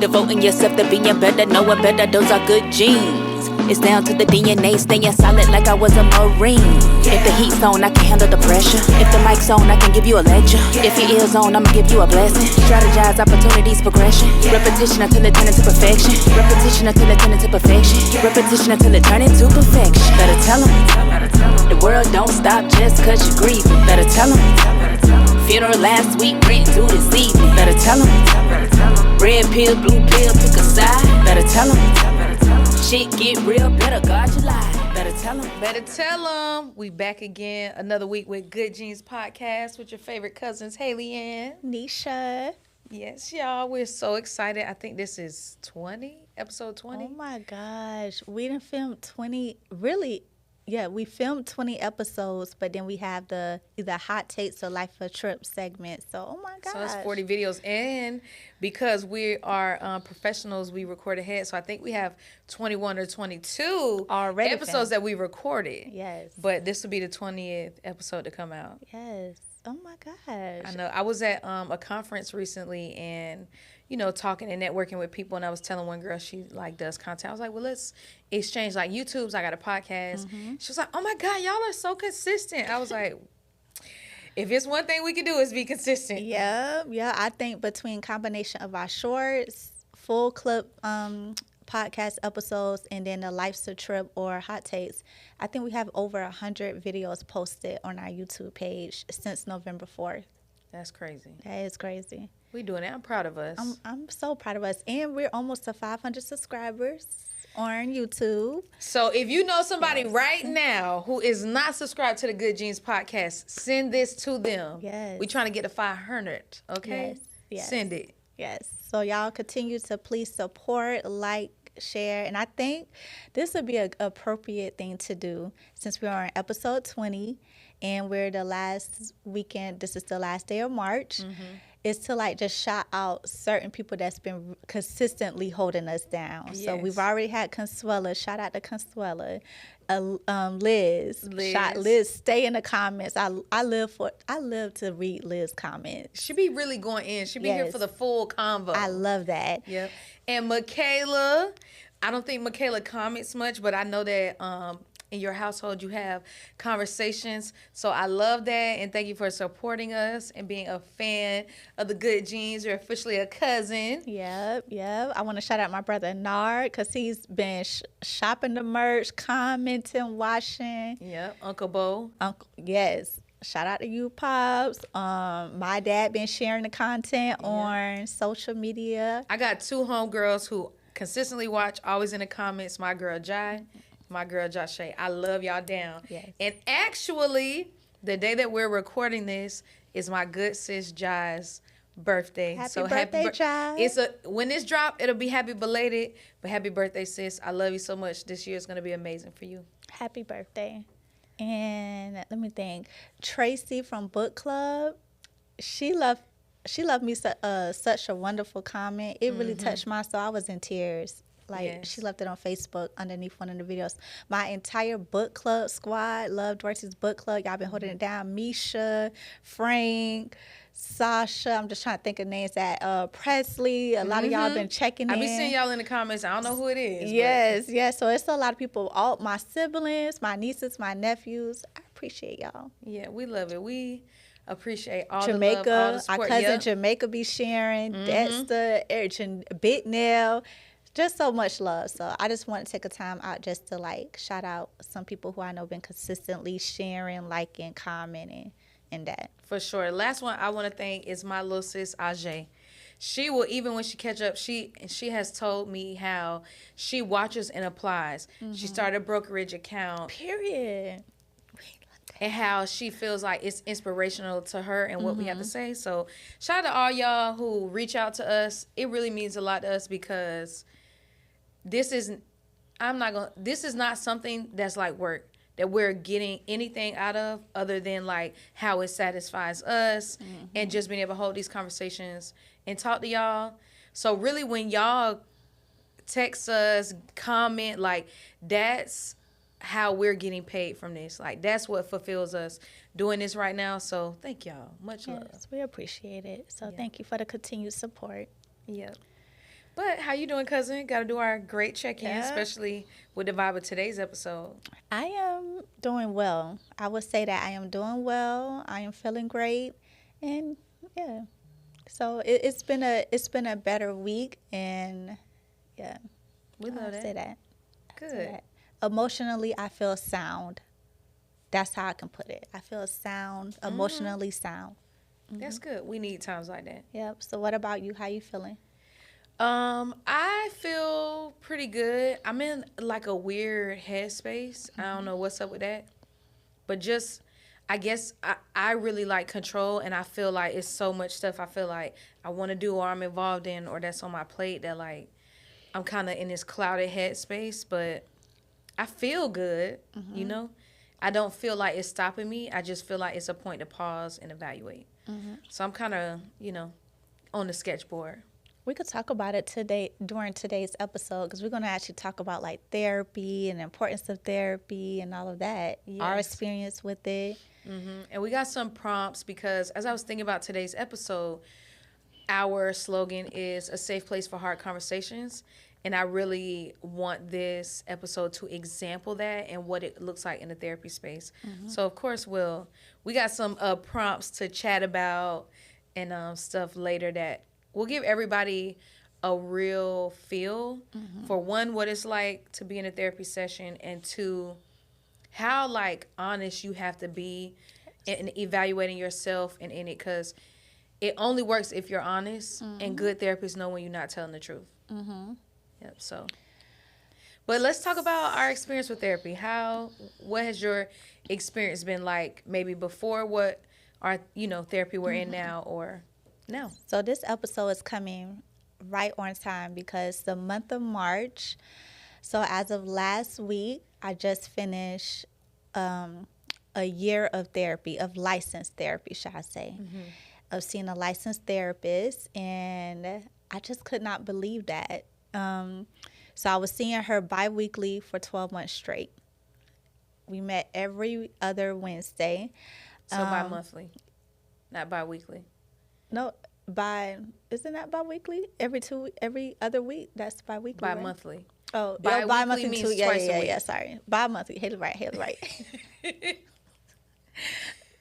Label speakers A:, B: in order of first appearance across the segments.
A: Devoting yourself to being better, knowing better, those are good genes. It's down to the DNA, staying solid like I was a Marine. If the heat's on, I can handle the pressure. If the mic's on, I can give you a lecture. If your ear's on, I'ma give you a blessing. Strategize, opportunities, progression. Repetition until it turn into perfection. Repetition until it turn into perfection. Repetition until it turn into perfection. Better tell 'em. The world don't stop just cause you grieve. Better tell 'em. Funeral last week, rent due this evening. Better tell 'em. Red pill, blue pill, pick a side. Better tell 'em. Shit get real, better guard your life. Better tell 'em.
B: Better tell 'em. We back again another week with Good Genes Podcast with your favorite cousins, Hailey and
C: Necia.
B: Yes, y'all. We're so excited. I think this is episode 20.
C: Oh my gosh. We done filmed 20, really, yeah, we filmed 20 episodes, but then we have the either hot takes or life of a trip segment. So, oh my gosh.
B: So it's 40 videos. And because we are professionals, we record ahead. So I think we have 21 or 22
C: already
B: episodes
C: filmed.
B: that we recorded.
C: Yes.
B: But this will be the 20th episode to come out.
C: Yes. Oh my gosh.
B: I know. I was at a conference recently and, you know, talking and networking with people. And I was telling one girl she like does content. I was like, well, let's exchange like YouTube's. I got a podcast. Mm-hmm. She was like, oh my God, y'all are so consistent. I was like, if it's one thing we can do is be consistent.
C: Yeah. I think between combination of our shorts, full clip podcast episodes, and then the Life's a Trip or hot takes, I think we have over 100 videos posted on our YouTube page since November 4th.
B: That's crazy.
C: That is crazy.
B: We doing it. I'm proud of us.
C: I'm so proud of us. And we're almost to 500 subscribers on YouTube.
B: So if you know somebody right now who is not subscribed to the Good Genes Podcast, send this to them.
C: Yes.
B: We're trying to get to 500, okay?
C: Yes.
B: Send it.
C: Yes. So y'all continue to please support, like, share. And I think this would be an appropriate thing to do since we're on episode 20 and we're the last weekend. This is the last day of March. Mm-hmm. Is to like just shout out certain people that's been consistently holding us down. Yes. So we've already had Consuela. Shout out to Consuela. Liz. Liz. Stay in the comments. I live to read Liz's comments.
B: She be really going in. She be here for the full convo.
C: I love that.
B: Yep. And Michaela, I don't think Michaela comments much, but I know that in your household you have conversations. So I love that, and thank you for supporting us and being a fan of the Good Genes. You're officially a cousin.
C: Yep. I want to shout out my brother Nard because he's been shopping the merch, commenting, watching.
B: Yep. Uncle Bo.
C: Yes. Shout out to you, Pops. My dad been sharing the content on social media.
B: I got two homegirls who consistently watch, always in the comments. My girl Jai, my girl Joshay. I love y'all down.
C: Yes.
B: And actually, the day that we're recording this is my good sis Jai's birthday.
C: Happy birthday, Jai.
B: When this drop, it'll be happy belated, but happy birthday, sis. I love you so much. This year is going to be amazing for you.
C: Happy birthday. And let me think. Tracy from Book Club, she loved me such a wonderful comment. It really touched my soul. I was in tears. She left it on Facebook underneath one of the videos. My entire book club squad loved Dorsey's book club. Y'all been holding it down. Misha, Frank, Sasha. I'm just trying to think of names. Presley. A lot of y'all been checking in.
B: I be seeing y'all in the comments. I don't know who it is.
C: Yes. So it's a lot of people. All my siblings, my nieces, my nephews. I appreciate y'all.
B: Yeah, we love it. We appreciate all
C: Jamaica,
B: the love, all the support.
C: Our cousin Jamaica be sharing. Dexter, Big Nell. Just so much love. So I just want to take a time out just to like shout out some people who I know been consistently sharing, liking, commenting, and that.
B: For sure. Last one I want to thank is my little sis Ajay. She will, even when she catch up, she has told me how she watches and applies. She started a brokerage account.
C: Period.
B: And how she feels like it's inspirational to her and what we have to say. So shout out to all y'all who reach out to us. It really means a lot to us because this is not something that's like work that we're getting anything out of other than like how it satisfies us and just being able to hold these conversations and talk to y'all. So really when y'all text us, comment, like that's how we're getting paid from this. Like that's what fulfills us doing this right now. So thank y'all. Much love.
C: We appreciate it. So thank you for the continued support.
B: Yep. But how you doing, cousin? Got to do our great check-in,
C: Yeah.
B: especially with the vibe of today's episode.
C: I am doing well. I would say that I am doing well. I am feeling great, and yeah. So it's been a better week, and yeah,
B: We
C: I
B: love
C: would
B: that.
C: say that.
B: Good.
C: Say that. Emotionally, I feel sound. That's how I can put it. I feel sound, emotionally sound.
B: That's good. We need times like that.
C: Yep. So what about you? How you feeling?
B: I feel pretty good. I'm in like a weird headspace. I don't know what's up with that. But just I guess I really like control, and I feel like it's so much stuff I feel like I want to do or I'm involved in or that's on my plate that like I'm kind of in this clouded headspace, but I feel good, you know? I don't feel like it's stopping me. I just feel like it's a point to pause and evaluate. So I'm kind of, on the sketchboard.
C: We could talk about it today during today's episode because we're going to actually talk about like therapy and the importance of therapy and all of that. Our
B: Yes.
C: experience with it.
B: And we got some prompts because as I was thinking about today's episode, our slogan is a safe place for hard conversations. And I really want this episode to example that and what it looks like in the therapy space. So, of course, we got some prompts to chat about and stuff later that will give everybody a real feel for one, what it's like to be in a therapy session, and two, how like honest you have to be in evaluating yourself and in it, because it only works if you're honest, and good therapists know when you're not telling the truth. Yep. So, but let's talk about our experience with therapy. What has your experience been like? Maybe before what our therapy we're in now, or now.
C: So this episode is coming right on time because the month of March. So as of last week, I just finished a year of therapy, of licensed therapy, should I say, of seeing a licensed therapist, and I just could not believe that. So I was seeing her bi-weekly for 12 months straight. We met every other Wednesday.
B: So bi-monthly, not bi-weekly.
C: No, isn't that bi-weekly? Every other week, that's bi-weekly, right?
B: Bi-monthly.
C: Oh,
B: Bi-weekly
C: bi-monthly
B: means
C: too. Yeah,
B: twice a
C: yeah,
B: week.
C: yeah, sorry. Bi-monthly. Hailey right.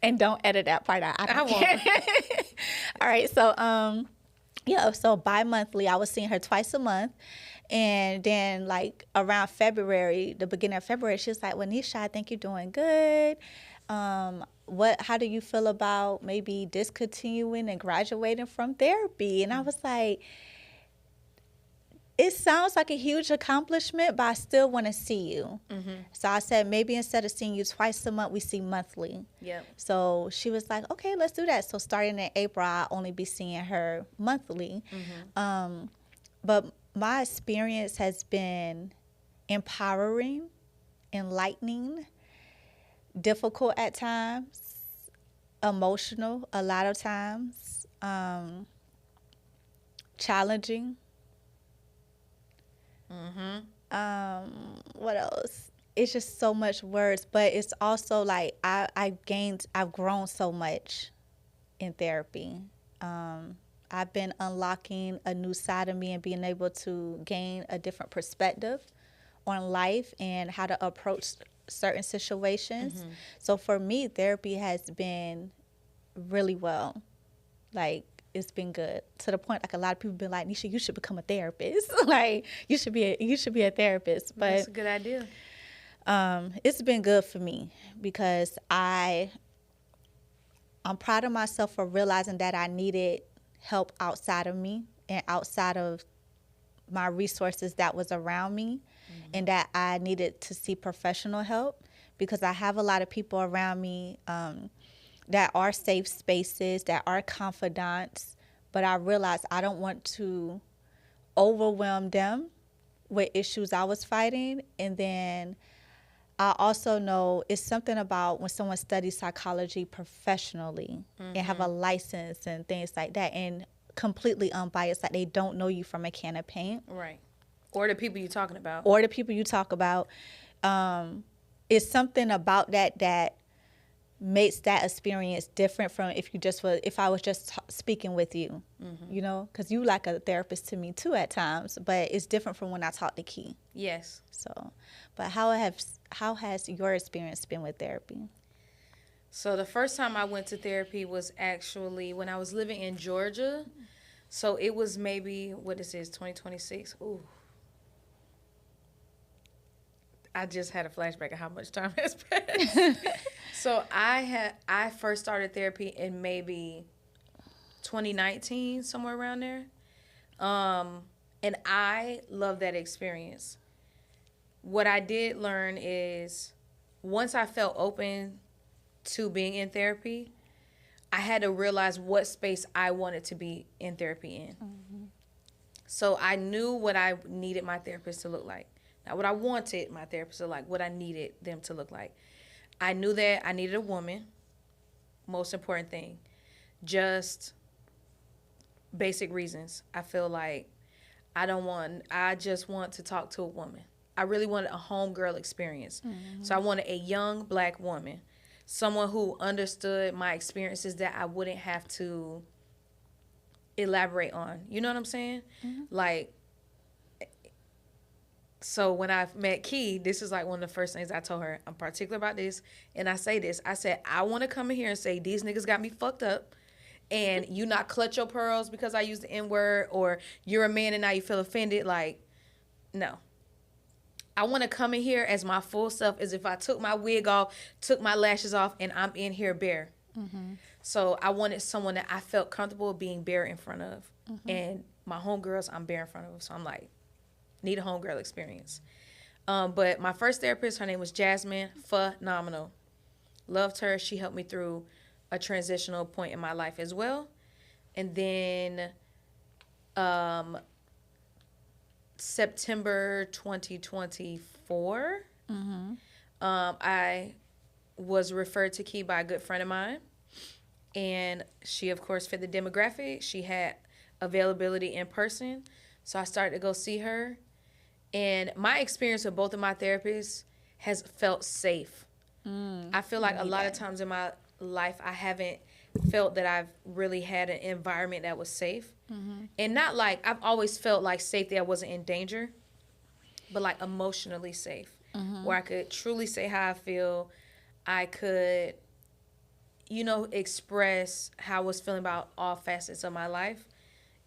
C: And don't edit that part out. I
B: won't.
C: All right, so so bi-monthly, I was seeing her twice a month. And then like around February, the beginning of February, she was like, well, Necia, I think you're doing good. How do you feel about maybe discontinuing and graduating from therapy? And I was like, it sounds like a huge accomplishment, but I still want to see you. So I said, maybe instead of seeing you twice a month, we see monthly.
B: Yep.
C: So she was like, okay, let's do that. So starting in April, I'll only be seeing her monthly. But my experience has been empowering, enlightening, difficult at times, emotional a lot of times, challenging. What else? It's just so much words, but it's also like I've grown so much in therapy. I've been unlocking a new side of me and being able to gain a different perspective on life and how to approach certain situations. So for me, therapy has been really well. Like, it's been good to the point like a lot of people been like, Necia, you should become a therapist. Like, you should be a therapist. But
B: That's a good idea.
C: it's been good for me because I'm proud of myself for realizing that I needed help outside of me and outside of my resources that was around me, and that I needed to see professional help because I have a lot of people around me that are safe spaces, that are confidants, but I realized I don't want to overwhelm them with issues I was fighting. And then I also know it's something about when someone studies psychology professionally and have a license and things like that and completely unbiased, like they don't know you from a can of paint.
B: Right. Or the people you're talking about.
C: It's something about that makes that experience different from if I was just speaking with you, you know, because you like a therapist to me too at times, but it's different from when I talk to Key.
B: Yes.
C: So, but how has your experience been with therapy?
B: So the first time I went to therapy was actually when I was living in Georgia. So it was maybe, what this is, 2026. Ooh. I just had a flashback of how much time has passed. So I first started therapy in maybe 2019, somewhere around there. And I love that experience. What I did learn is once I felt open to being in therapy, I had to realize what space I wanted to be in therapy in. Mm-hmm. So I knew what I needed my therapist to look like. Not what I wanted my therapist to look like, what I needed them to look like. I knew that I needed a woman, most important thing. Just basic reasons. I feel like I just want to talk to a woman. I really wanted a homegirl experience. Mm-hmm. So I wanted a young black woman. Someone who understood my experiences that I wouldn't have to elaborate on. You know what I'm saying? Mm-hmm. Like, so when I met Key, this is like one of the first things I told her. I'm particular about this. And I say this. I said, I want to come in here and say, these niggas got me fucked up. And you not clutch your pearls because I use the N-word, or you're a man and now you feel offended. Like, no. I want to come in here as my full self, as if I took my wig off, took my lashes off, and I'm in here bare. Mm-hmm. So I wanted someone that I felt comfortable being bare in front of. Mm-hmm. And my homegirls, I'm bare in front of. So I'm like, need a homegirl experience. But my first therapist, her name was Jasmine. Phenomenal. Loved her. She helped me through a transitional point in my life as well. And then September 2024, mm-hmm. I was referred to Key by a good friend of mine. And she, of course, fit the demographic. She had availability in person. So I started to go see her. And my experience with both of my therapists has felt safe. I feel like a lot of times in my life, I haven't felt that I've really had an environment that was safe. Mm-hmm. And not like, I've always felt like safe, that I wasn't in danger, but like emotionally safe, mm-hmm. where I could truly say how I feel. I could, express how I was feeling about all facets of my life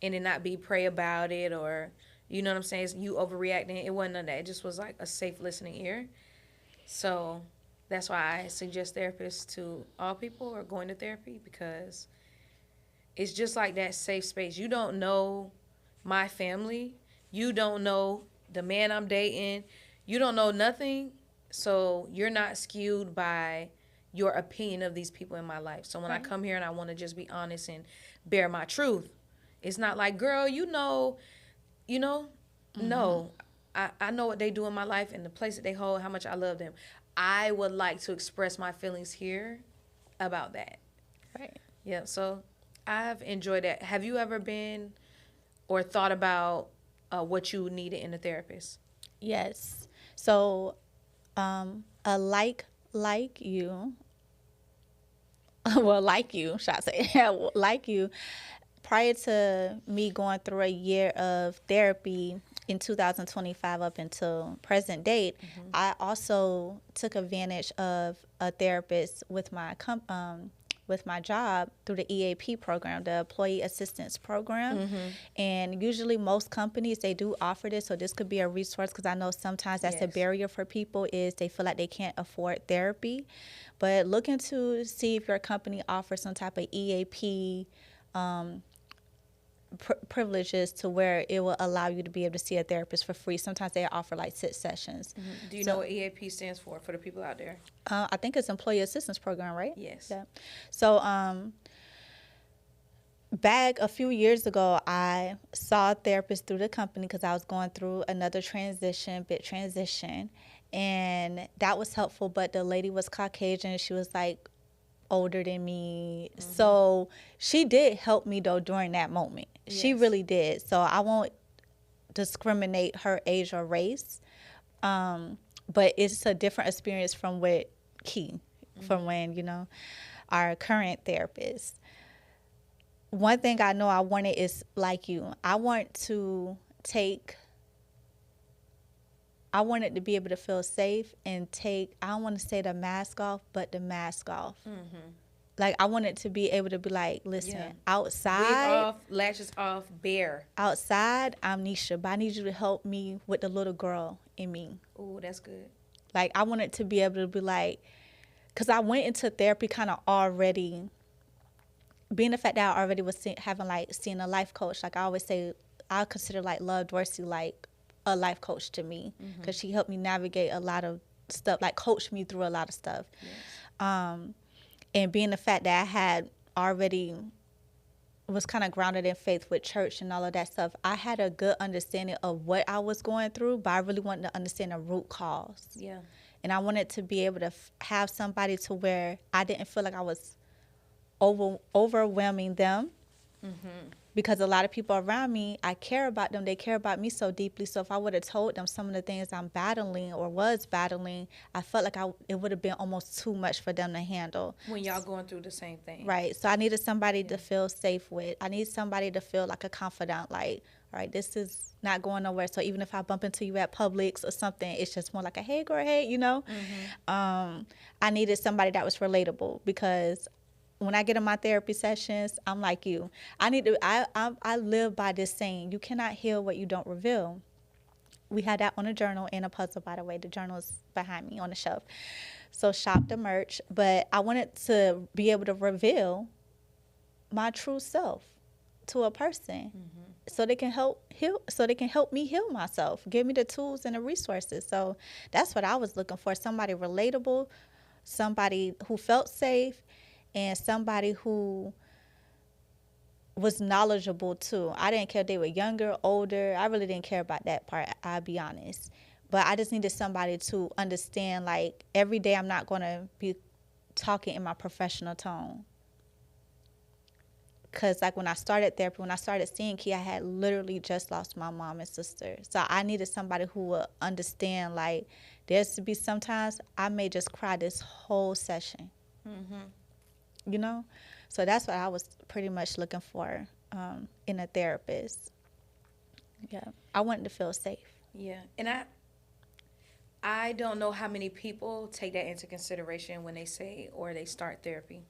B: and then not be pray about it, or, you know what I'm saying, it's you overreacting. It wasn't none of that. It just was like a safe listening ear. So that's why I suggest therapists to all people or going to therapy, because it's just like that safe space. You don't know my family. You don't know the man I'm dating. You don't know nothing. So you're not skewed by your opinion of these people in my life. So when I come here and I want to just be honest and bear my truth, it's not like, girl, mm-hmm. No. I know what they do in my life and the place that they hold, how much I love them. I would like to express my feelings here about that. Right. Yeah, so I've enjoyed that. Have you ever been or thought about what you needed in a therapist?
C: Yes. So, like you, well, like you, should I say, like you, prior to me going through a year of therapy in 2025 up until present date, mm-hmm. I also took advantage of a therapist with my job through the EAP program, the Employee Assistance Program. Mm-hmm. And usually most companies, they do offer this, so this could be a resource, because I know sometimes that's a barrier for people, is they feel like they can't afford therapy. But look into see if your company offers some type of EAP privileges to where it will allow you to be able to see a therapist for free. Sometimes they offer like 6 sessions.
B: Mm-hmm. Do you know what EAP stands for the people out there?
C: I think it's Employee Assistance Program, right?
B: Yes.
C: Yeah. So back a few years ago, I saw a therapist through the company because I was going through another big transition, and that was helpful. But the lady was Caucasian. She was like older than me. Mm-hmm. So she did help me though during that moment. Yes. She really did. So I won't discriminate her age or race. But it's a different experience from what Key, from when, our current therapist. One thing I know I wanted is like you. I wanted to be able to feel safe and I don't want to say the mask off, but the mask off. Like, I wanted to be able to be like, listen, outside.
B: Wig off, lashes off, bare.
C: Outside, I'm Necia, but I need you to help me with the little girl in me.
B: Oh, that's good.
C: Like, I wanted to be able to be like, because I went into therapy kind of already, being the fact that I already was seeing a life coach. Like, I always say, I consider like Love Dorsey like a life coach to me, because she helped me navigate a lot of stuff, like coached me through a lot of stuff. Yes. And being the fact that I had already was kind of grounded in faith with church and all of that stuff, I had a good understanding of what I was going through, but I really wanted to understand the root cause.
B: Yeah.
C: And I wanted to be able to have somebody to where I didn't feel like I was overwhelming them. Because a lot of people around me, I care about them. They care about me so deeply. So if I would have told them some of the things I'm battling or was battling, I felt like it would have been almost too much for them to handle.
B: When y'all going through the same thing.
C: Right. So I needed somebody to feel safe with. I need somebody to feel like a confidant. Like, all right, this is not going nowhere. So even if I bump into you at Publix or something, it's just more like a, hey, girl, hey, I needed somebody that was relatable, because when I get in my therapy sessions, I'm like you. I live by this saying, you cannot heal what you don't reveal. We had that on a journal and a puzzle, by the way. The journal is behind me on the shelf. So shop the merch. But I wanted to be able to reveal my true self to a person, so they can help me heal myself, give me the tools and the resources. So that's what I was looking for, somebody relatable, somebody who felt safe, and somebody who was knowledgeable too. I didn't care if they were younger, older. I really didn't care about that part, I'll be honest. But I just needed somebody to understand, like, every day I'm not going to be talking in my professional tone. Because, like, when I started therapy, when I started seeing Key, I had literally just lost my mom and sister. So I needed somebody who would understand, like, there's to be sometimes I may just cry this whole session. So that's what I was pretty much looking for in a therapist. Yeah, I wanted to feel safe.
B: Yeah, and I don't know how many people take that into consideration when they say or they start therapy.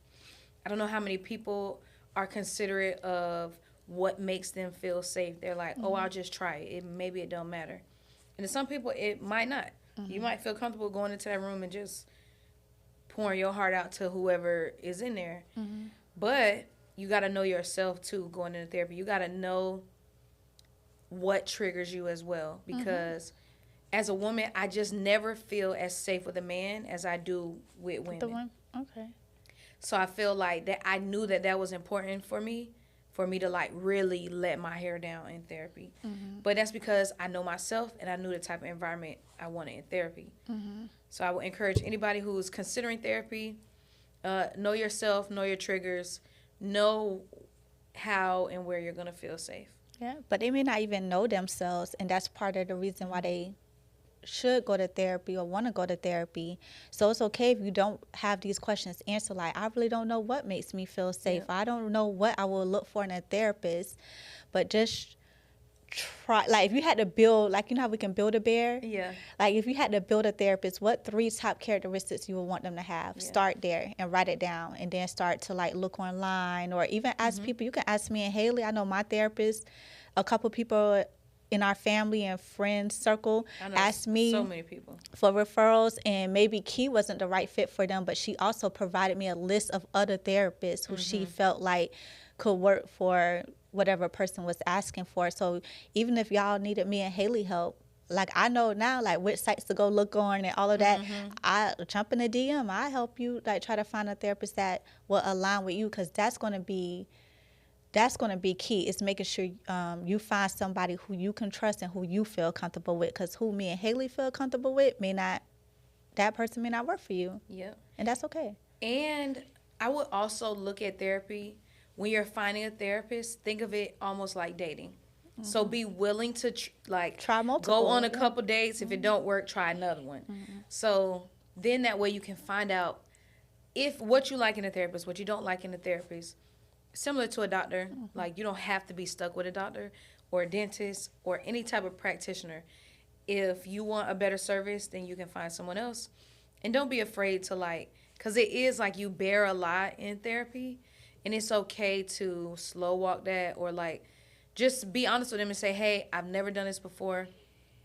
B: I don't know how many people are considerate of what makes them feel safe. They're like, oh, I'll just try it. Maybe it don't matter. And to some people, it might not. You might feel comfortable going into that room and just pouring your heart out to whoever is in there. But you got to know yourself, too, going into therapy. You got to know what triggers you as well. Because as a woman, I just never feel as safe with a man as I do with women.
C: Okay.
B: So I feel like that I knew that was important for me to, like, really let my hair down in therapy. But that's because I know myself and I knew the type of environment I wanted in therapy. So I would encourage anybody who's considering therapy, know yourself, know your triggers, know how and where you're going to feel safe.
C: Yeah, but they may not even know themselves, and that's part of the reason why they should go to therapy or want to go to therapy. So it's okay if you don't have these questions answered. Like, I really don't know what makes me feel safe. I don't know what I will look for in a therapist, but just try. Like, if you had to build, like, you know how we can build a bear?
B: Yeah.
C: Like, if you had to build a therapist, what 3 top characteristics you would want them to have?
B: Yeah.
C: Start there and write it down, and then start to, like, look online, or even ask people. You can ask me and Hailey. I know my therapist, a couple people in our family and friends circle asked me
B: so many people
C: for referrals, and maybe Key wasn't the right fit for them, but she also provided me a list of other therapists who she felt like could work for whatever person was asking for. So even if y'all needed me and Hailey help, like, I know now, like, which sites to go look on and all of that. I jump in the DM. I help you, like, try to find a therapist that will align with you, because that's going to be key. Is making sure you find somebody who you can trust and who you feel comfortable with. Because who me and Hailey feel comfortable with that person may not work for you.
B: Yep.
C: And that's okay.
B: And I would also look at therapy, when you're finding a therapist, think of it almost like dating. So be willing to
C: try multiple.
B: Go on a couple dates. If it don't work, try another one. So then that way you can find out if what you like in a therapist, what you don't like in a therapist, similar to a doctor, like you don't have to be stuck with a doctor or a dentist or any type of practitioner. If you want a better service, then you can find someone else. And don't be afraid to like, because it is like you bear a lot in therapy, and it's okay to slow walk that, or like just be honest with them and say, hey, I've never done this before,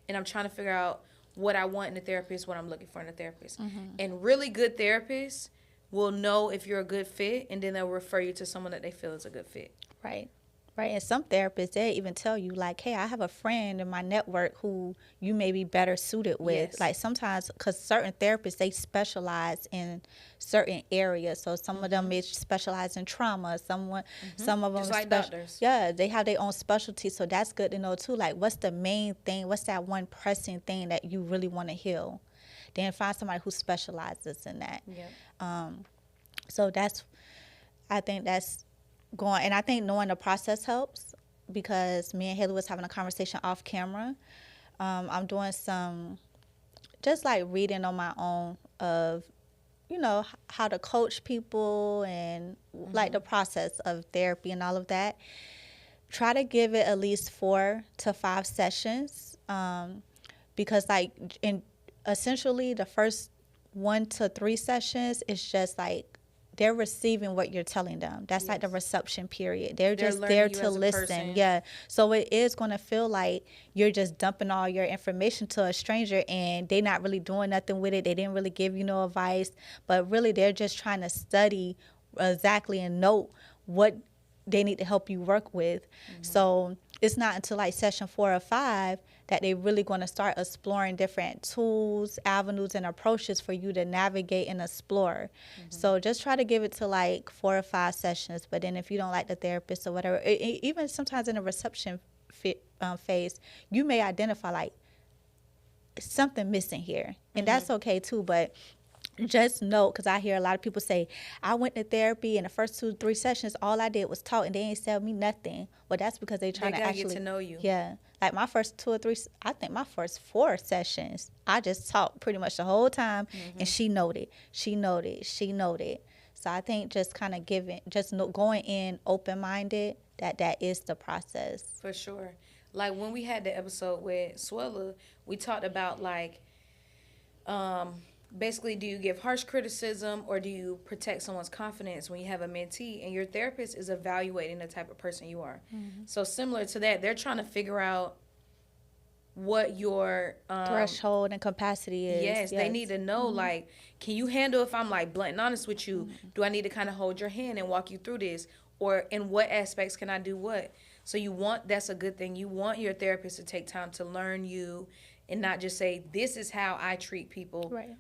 B: and I'm trying to figure out what I want in a therapist, what I'm looking for in a therapist. And really good therapists will know if you're a good fit, and then they'll refer you to someone that they feel is a good fit.
C: Right. Right. And some therapists, they even tell you, like, hey, I have a friend in my network who you may be better suited with.
B: Yes.
C: Like sometimes, because certain therapists, they specialize in certain areas. So some of them may specialize in trauma. Some of them,
B: Just like doctors.
C: Yeah, they have their own specialty. So that's good to know, too. Like, what's the main thing? What's that one pressing thing that you really want to heal? Then find somebody who specializes in that.
B: Yeah.
C: So I think that's going, and I think knowing the process helps, because me and Hailey was having a conversation off camera. I'm doing some, just like reading on my own of, how to coach people and like the process of therapy and all of that. Try to give it at least 4 to 5 sessions, because essentially the first 1 to 3 sessions is just like they're receiving what you're telling them. That's like the reception period. They're just there to listen. Yeah. So it is going to feel like you're just dumping all your information to a stranger, and they're not really doing nothing with it. They didn't really give you no advice, but really they're just trying to study exactly and note what they need to help you work with. So it's not until like session 4 or 5 that they're really going to start exploring different tools, avenues, and approaches for you to navigate and explore. So just try to give it to like 4 or 5 sessions. But then if you don't like the therapist or whatever, even sometimes in the reception phase, you may identify like something missing here. And that's okay too. But just know, because I hear a lot of people say, I went to therapy and the first 2 3 sessions, all I did was talk and they ain't tell me nothing. Well, that's because they trying to actually
B: get to know you.
C: Yeah. Like my first 2 or 3, I think my first 4 sessions, I just talked pretty much the whole time, and she noted. So I think just kind of going in open-minded, that is the process.
B: For sure. Like when we had the episode with Swella, we talked about like, basically, do you give harsh criticism or do you protect someone's confidence when you have a mentee and your therapist is evaluating the type of person you are? So similar to that, they're trying to figure out what your
C: threshold and capacity is.
B: Yes, they need to know, like, can you handle if I'm like blunt and honest with you? Do I need to kind of hold your hand and walk you through this? Or in what aspects can I do what? So that's a good thing. You want your therapist to take time to learn you and not just say, this is how I treat people.
C: Right.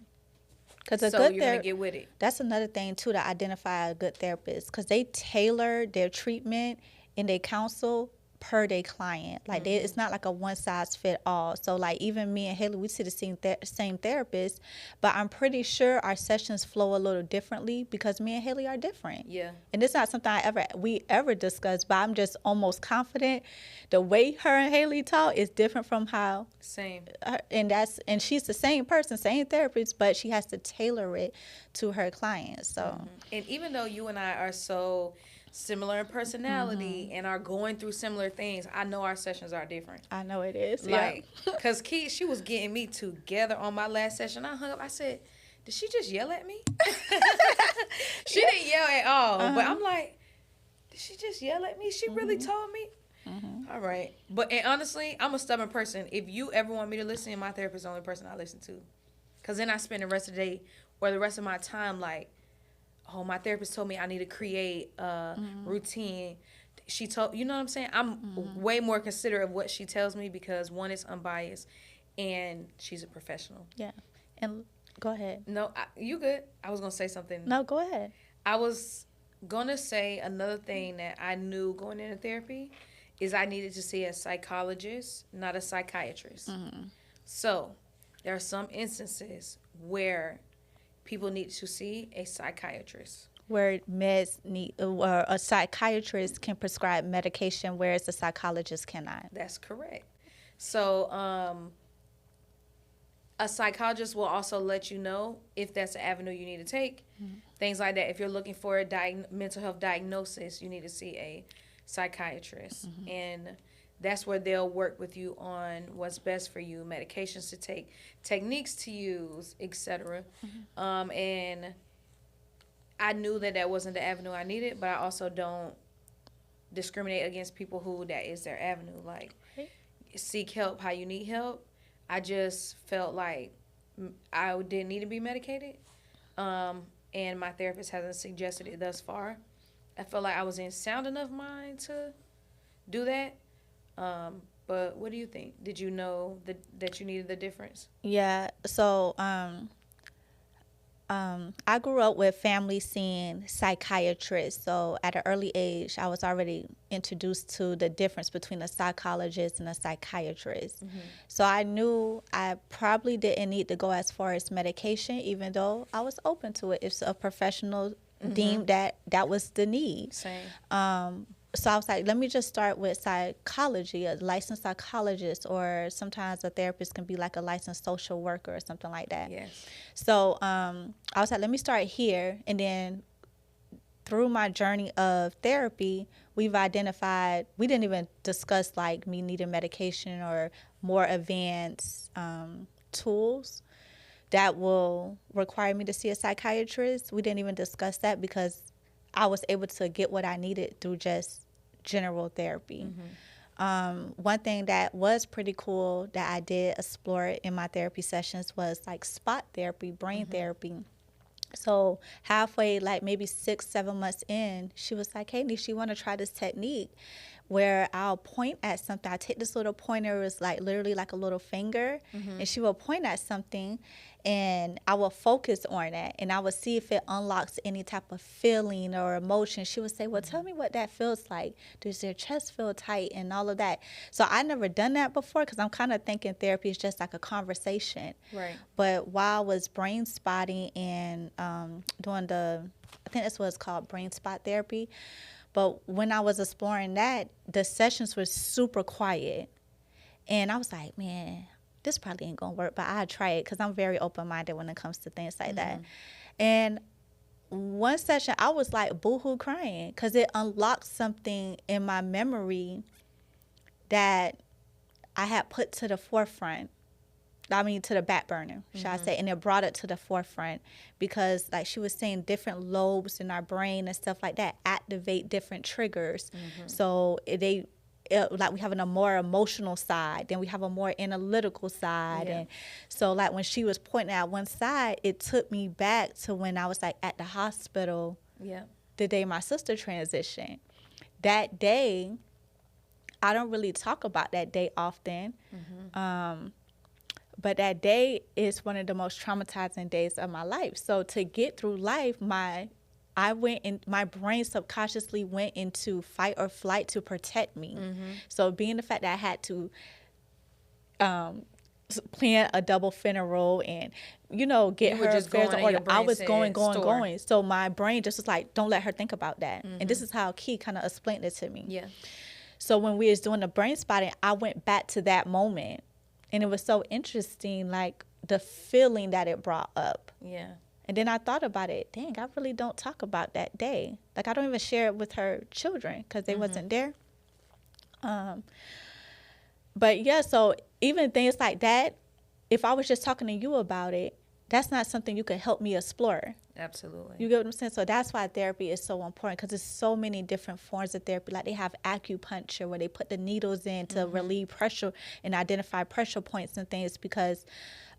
C: Because
B: So you're going to get with it.
C: That's another thing, too, to identify a good therapist, because they tailor their treatment and they counsel per their client. Like, it's not like a one-size-fit-all. So, like, even me and Hailey, we see the same therapist, but I'm pretty sure our sessions flow a little differently because me and Hailey are different.
B: Yeah.
C: And it's not something we ever discussed, but I'm just almost confident the way her and Hailey talk is different from how.
B: Same.
C: And she's the same person, same therapist, but she has to tailor it to her clients. So.
B: And even though you and I are so similar in personality and are going through similar things, I know our sessions are different.
C: I know it is.
B: Like, because Key, she was getting me together on my last session. I hung up. I said, did she just yell at me? She didn't yell at all. But I'm like, did she just yell at me? She really told me? All right. And honestly, I'm a stubborn person. If you ever want me to listen, my therapist is the only person I listen to. Because then I spend the rest of the day or the rest of my time like, oh, my therapist told me I need to create a routine. She told, you know what I'm saying? I'm way more considerate of what she tells me because, one, it's unbiased, and she's a professional.
C: Yeah. And go ahead.
B: No, you good. I was going to say something.
C: No, go ahead.
B: I was going to say another thing that I knew going into therapy is I needed to see a psychologist, not a psychiatrist. So there are some instances where people need to see a psychiatrist.
C: Where or a psychiatrist can prescribe medication, whereas a psychologist cannot.
B: That's correct. So a psychologist will also let you know if that's an avenue you need to take. Things like that. If you're looking for a mental health diagnosis, you need to see a psychiatrist. And that's where they'll work with you on what's best for you, medications to take, techniques to use, etc. And I knew that wasn't the avenue I needed, but I also don't discriminate against people who that is their avenue. Like, seek help how you need help. I just felt like I didn't need to be medicated, and my therapist hasn't suggested it thus far. I felt like I was in sound enough mind to do that. But what do you think? Did you know that you needed the difference?
C: Yeah. So, I grew up with family seeing psychiatrists. So at an early age, I was already introduced to the difference between a psychologist and a psychiatrist. So I knew I probably didn't need to go as far as medication, even though I was open to it if a professional deemed that was the need.
B: Same.
C: So I was like, let me just start with psychology, a licensed psychologist, or sometimes a therapist can be like a licensed social worker or something like that.
B: Yes.
C: So I was like, let me start here. And then through my journey of therapy, we've identified, we didn't even discuss like me needing medication or more advanced tools that will require me to see a psychiatrist. We didn't even discuss that because I was able to get what I needed through just general therapy. One thing that was pretty cool that I did explore in my therapy sessions was like spot therapy, brain therapy. So halfway, like maybe 6-7 months in, she was like, hey, Necia, you want to try this technique where I'll point at something. I take this little pointer, it's like literally like a little finger, and she will point at something, and I will focus on that, and I will see if it unlocks any type of feeling or emotion. She would say, well, tell me what that feels like. Does your chest feel tight and all of that? So I never done that before because I'm kind of thinking therapy is just like a conversation.
B: Right.
C: But while I was brain spotting and doing I think that's what it's called, brain spot therapy. But when I was exploring that, the sessions were super quiet. And I was like, man, this probably ain't going to work, but I'll try it because I'm very open-minded when it comes to things like that. And one session, I was like boohoo crying because it unlocked something in my memory that I had put to the forefront. I mean, to the back burner, should I say, and it brought it to the forefront because, like she was saying, different lobes in our brain and stuff like that activate different triggers. So like we have a more emotional side, then we have a more analytical side, and so like when she was pointing at one side, it took me back to when I was like at the hospital. The day my sister transitioned. That day, I don't really talk about that day often. But that day is one of the most traumatizing days of my life. So to get through life, my brain subconsciously went into fight or flight to protect me. So being the fact that I had to plan a double funeral and, get her affairs in order, I was going. So my brain just was like, don't let her think about that. And this is how Key kind of explained it to me. So when we was doing the brain spotting, I went back to that moment. And it was so interesting, like the feeling that it brought up. And then I thought about it. Dang, I really don't talk about that day. Like I don't even share it with her children because they wasn't there. But yeah, so even things like that, if I was just talking to you about it, that's not something you could help me explore.
B: Absolutely.
C: You get what I'm saying? So that's why therapy is so important because there's so many different forms of therapy. Like they have acupuncture where they put the needles in to relieve pressure and identify pressure points and things because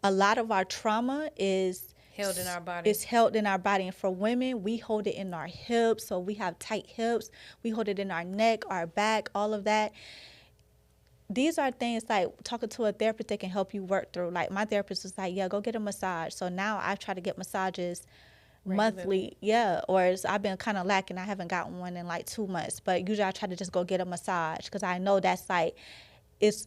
C: a lot of our trauma is
B: held in our body.
C: It's held in our body. And for women, we hold it in our hips. So we have tight hips. We hold it in our neck, our back, all of that. These are things like talking to a therapist that can help you work through. Like my therapist was like, yeah, go get a massage. So now I try to get massages monthly. Or I've been kind of lacking. I haven't gotten one in like 2 months. But usually I try to just go get a massage because I know that's like, it's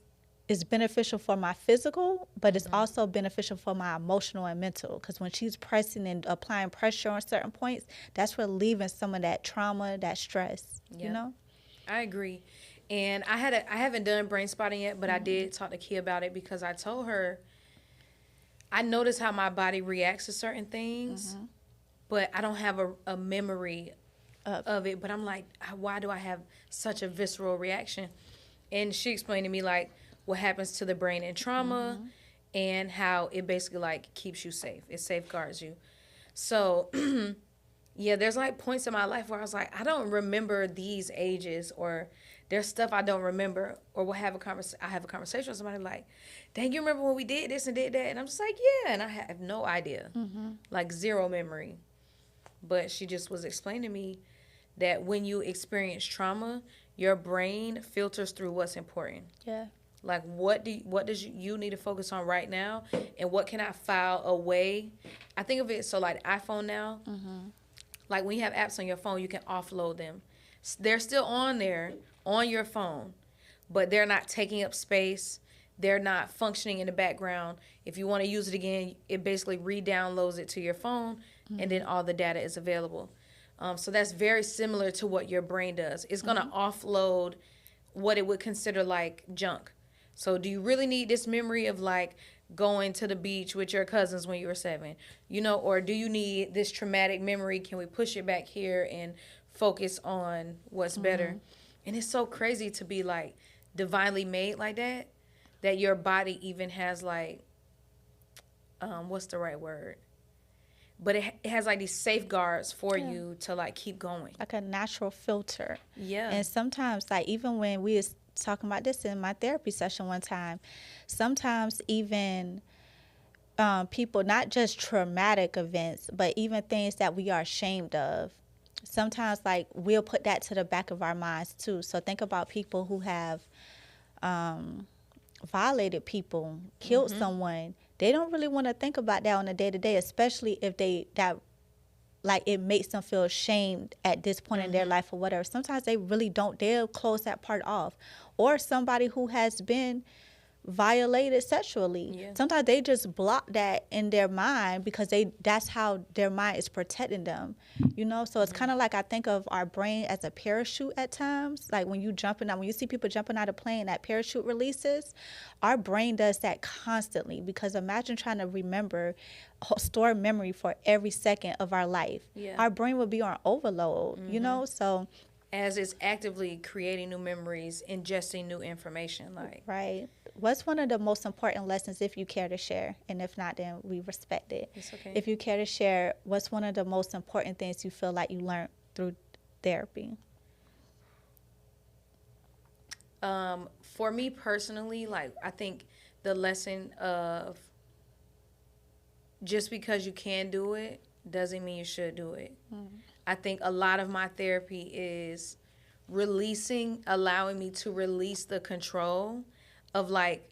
C: beneficial for my physical, but it's also beneficial for my emotional and mental. Because when she's pressing and applying pressure on certain points, that's relieving some of that trauma, that stress, you know?
B: I agree. And I haven't done brain spotting yet, but I did talk to Key about it because I told her I notice how my body reacts to certain things, but I don't have a memory of it. But I'm like, why do I have such a visceral reaction? And she explained to me like what happens to the brain in trauma and how it basically like keeps you safe. It safeguards you. So yeah, there's like points in my life where I was like, I don't remember these ages, or there's stuff I don't remember, or we'll have I have a conversation with somebody like, dang, you remember when we did this and did that? And I'm just like, yeah, and I have no idea, like zero memory. But she just was explaining to me that when you experience trauma, your brain filters through what's important.
C: Yeah.
B: Like what does you need to focus on right now, and what can I file away? I think of it so like iPhone now. Like when you have apps on your phone, you can offload them. They're still on there on your phone, but they're not taking up space. They're not functioning in the background. If you want to use it again, it basically re-downloads it to your phone, and then all the data is available. So that's very similar to what your brain does. It's going to offload what it would consider like junk. So do you really need this memory of like going to the beach with your cousins when you were 7? You know, or do you need this traumatic memory? Can we push it back here and focus on what's better? And it's so crazy to be like divinely made like that, that your body even has like, what's the right word? But it has like these safeguards for you to like keep going.
C: Like a natural filter.
B: Yeah.
C: And sometimes, like, even when we was talking about this in my therapy session one time, sometimes even people, not just traumatic events, but even things that we are ashamed of, sometimes like we'll put that to the back of our minds too. So think about people who have violated people, killed someone. They don't really want to think about that on a day-to-day, especially if like it makes them feel ashamed at this point in their life or whatever. Sometimes they really don't dare close that part off. Or somebody who has been violated sexually.
B: Yeah.
C: Sometimes they just block that in their mind because that's how their mind is protecting them. You know, so it's kind of like I think of our brain as a parachute at times. Like when you see people jumping out of a plane, that parachute releases. Our brain does that constantly, because imagine trying to store memory for every second of our life.
B: Yeah.
C: Our brain would be on overload, you know? So
B: As it's actively creating new memories, ingesting new information, like.
C: Right. What's one of the most important lessons, if you care to share? And if not, then we respect it.
B: It's okay.
C: If you care to share, what's one of the most important things you feel like you learned through therapy?
B: For me personally, like, I think the lesson of just because you can do it doesn't mean you should do it. I think a lot of my therapy is allowing me to release the control of like,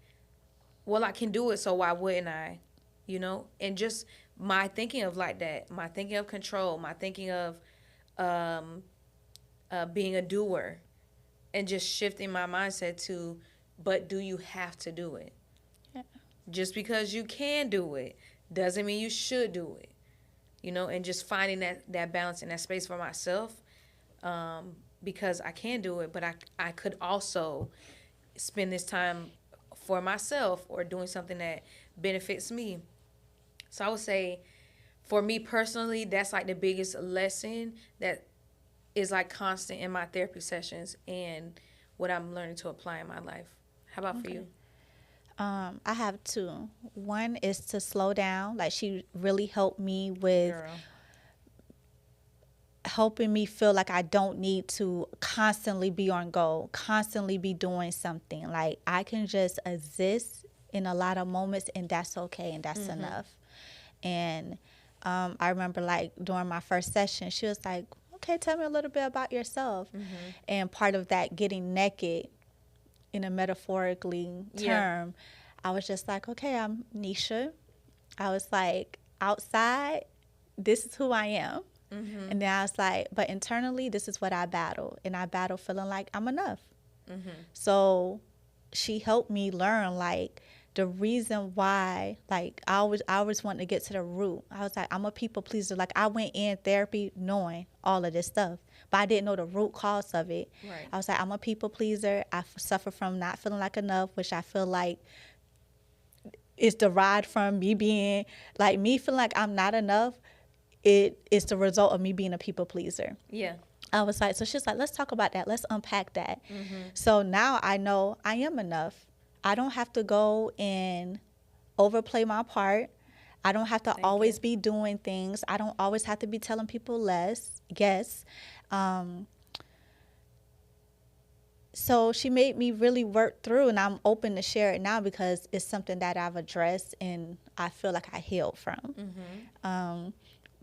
B: well, I can do it, so why wouldn't I? You know? And just my thinking of like that, my thinking of control, my thinking of being a doer, and just shifting my mindset to, but do you have to do it?
C: Yeah.
B: Just because you can do it doesn't mean you should do it. You know, and just finding that balance and that space for myself, because I can do it, but I could also spend this time for myself or doing something that benefits me. So I would say, for me personally, that's like the biggest lesson that is like constant in my therapy sessions and what I'm learning to apply in my life. How about for you?
C: I have two. One is to slow down. Like, she really helped me with
B: Girl.
C: helping me feel like I don't need to constantly be on goal, constantly be doing something. Like, I can just exist in a lot of moments, and that's okay, and that's enough. And I remember, like, during my first session, she was like, okay, tell me a little bit about yourself. And part of that getting naked, in a metaphorically term, I was just like, okay, I'm Necia. I was like, outside, this is who I am. And then I was like, but internally, this is what I battle. And I battle feeling like I'm enough. So she helped me learn, like, the reason why, like, I always wanted to get to the root. I was like, I'm a people pleaser. Like, I went in therapy knowing all of this stuff, but I didn't know the root cause of it.
B: Right.
C: I was like, I'm a people pleaser. I suffer from not feeling like enough, which I feel like is derived from me being like me feeling like I'm not enough. It is the result of me being a people pleaser.
B: Yeah.
C: I was like, so she's like, let's talk about that. Let's unpack that. So now I know I am enough. I don't have to go and overplay my part. I don't have to always be doing things. I don't always have to be telling people yes. So she made me really work through, and I'm open to share it now because it's something that I've addressed and I feel like I healed from.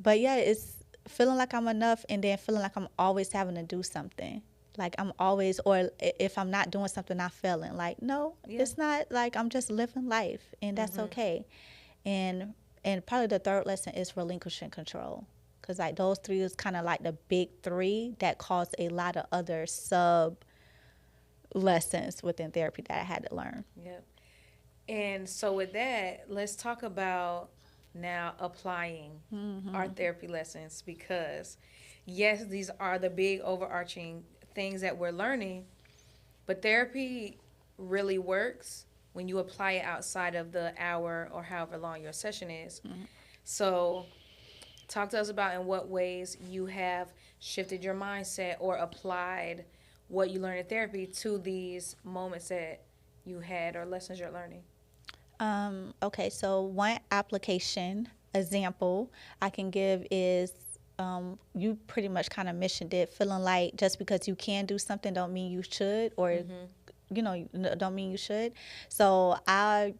C: But yeah, it's feeling like I'm enough and then feeling like I'm always having to do something. Like I'm always, or if I'm not doing something, I'm failing. Like, no, it's not. Like I'm just living life, and that's okay. And probably the third lesson is relinquishing control. Because like those three is kind of like the big three that caused a lot of other sub lessons within therapy that I had to learn.
B: Yep. And so with that, let's talk about now applying our therapy lessons, because yes, these are the big overarching things that we're learning, but therapy really works when you apply it outside of the hour or however long your session is. So talk to us about in what ways you have shifted your mindset or applied what you learned in therapy to these moments that you had or lessons you're learning.
C: Okay, so one application example I can give is you pretty much kind of mentioned it, feeling like just because you can do something don't mean you should, or don't mean you should. So I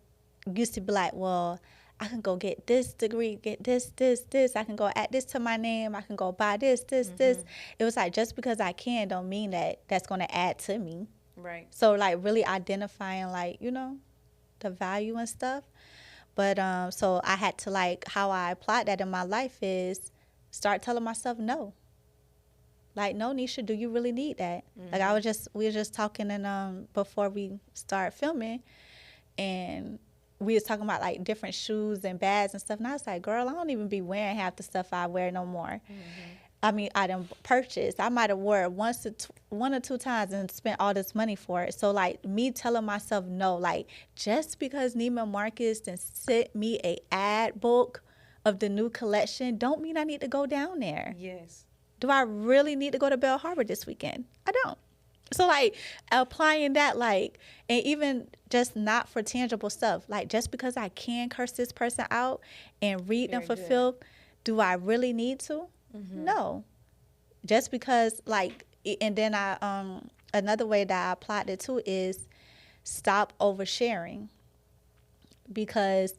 C: used to be like, well, I can go get this degree, get this. I can go add this to my name. I can go buy this. It was like, just because I can don't mean that that's going to add to me.
B: Right.
C: So like really identifying like, the value and stuff. But so I had to, like, how I applied that in my life is start telling myself no. Like, no, Necia, do you really need that? Like we were just talking and before we start filming, and we was talking about like different shoes and bags and stuff. And I was like, girl, I don't even be wearing half the stuff I wear no more. I mean, I done purchased. I might have wore it one or two times and spent all this money for it. So, like, me telling myself no, like, just because Neiman Marcus then sent me a ad book of the new collection don't mean I need to go down there.
B: Yes.
C: Do I really need to go to Bell Harbor this weekend? I don't. So, like, applying that, like, and even just not for tangible stuff. Like, just because I can curse this person out and read them for filth, do I really need to? No. Just because, like, and then I another way that I applied it to is stop oversharing. Because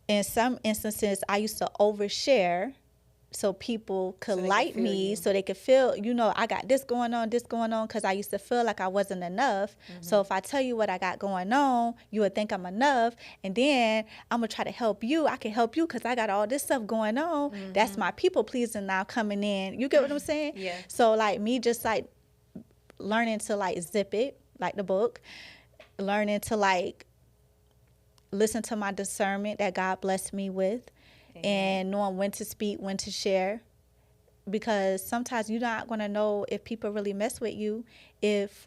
C: in some instances I used to overshare so people could like me, so they could feel, I got this going on, because I used to feel like I wasn't enough. So if I tell you what I got going on, you would think I'm enough, and then I'm going to try to help you. I can help you because I got all this stuff going on. That's my people pleasing now coming in. You get what I'm saying?
B: Yeah.
C: So, like, me just, like, learning to, like, zip it, like the book, learning to, like, listen to my discernment that God blessed me with. And knowing when to speak, when to share. Because sometimes you're not going to know if people really mess with you, if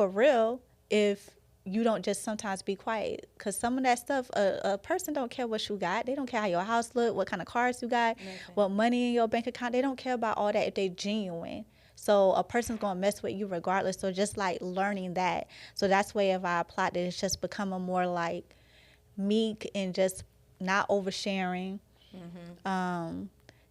C: you don't just sometimes be quiet. Because some of that stuff, a person don't care what you got. They don't care how your house look, what kind of cars you got, what money in your bank account. They don't care about all that if they're genuine. So a person's going to mess with you regardless. So just, like, learning that. So that's way if I applied it, it's just becoming more, like, meek and just not oversharing. And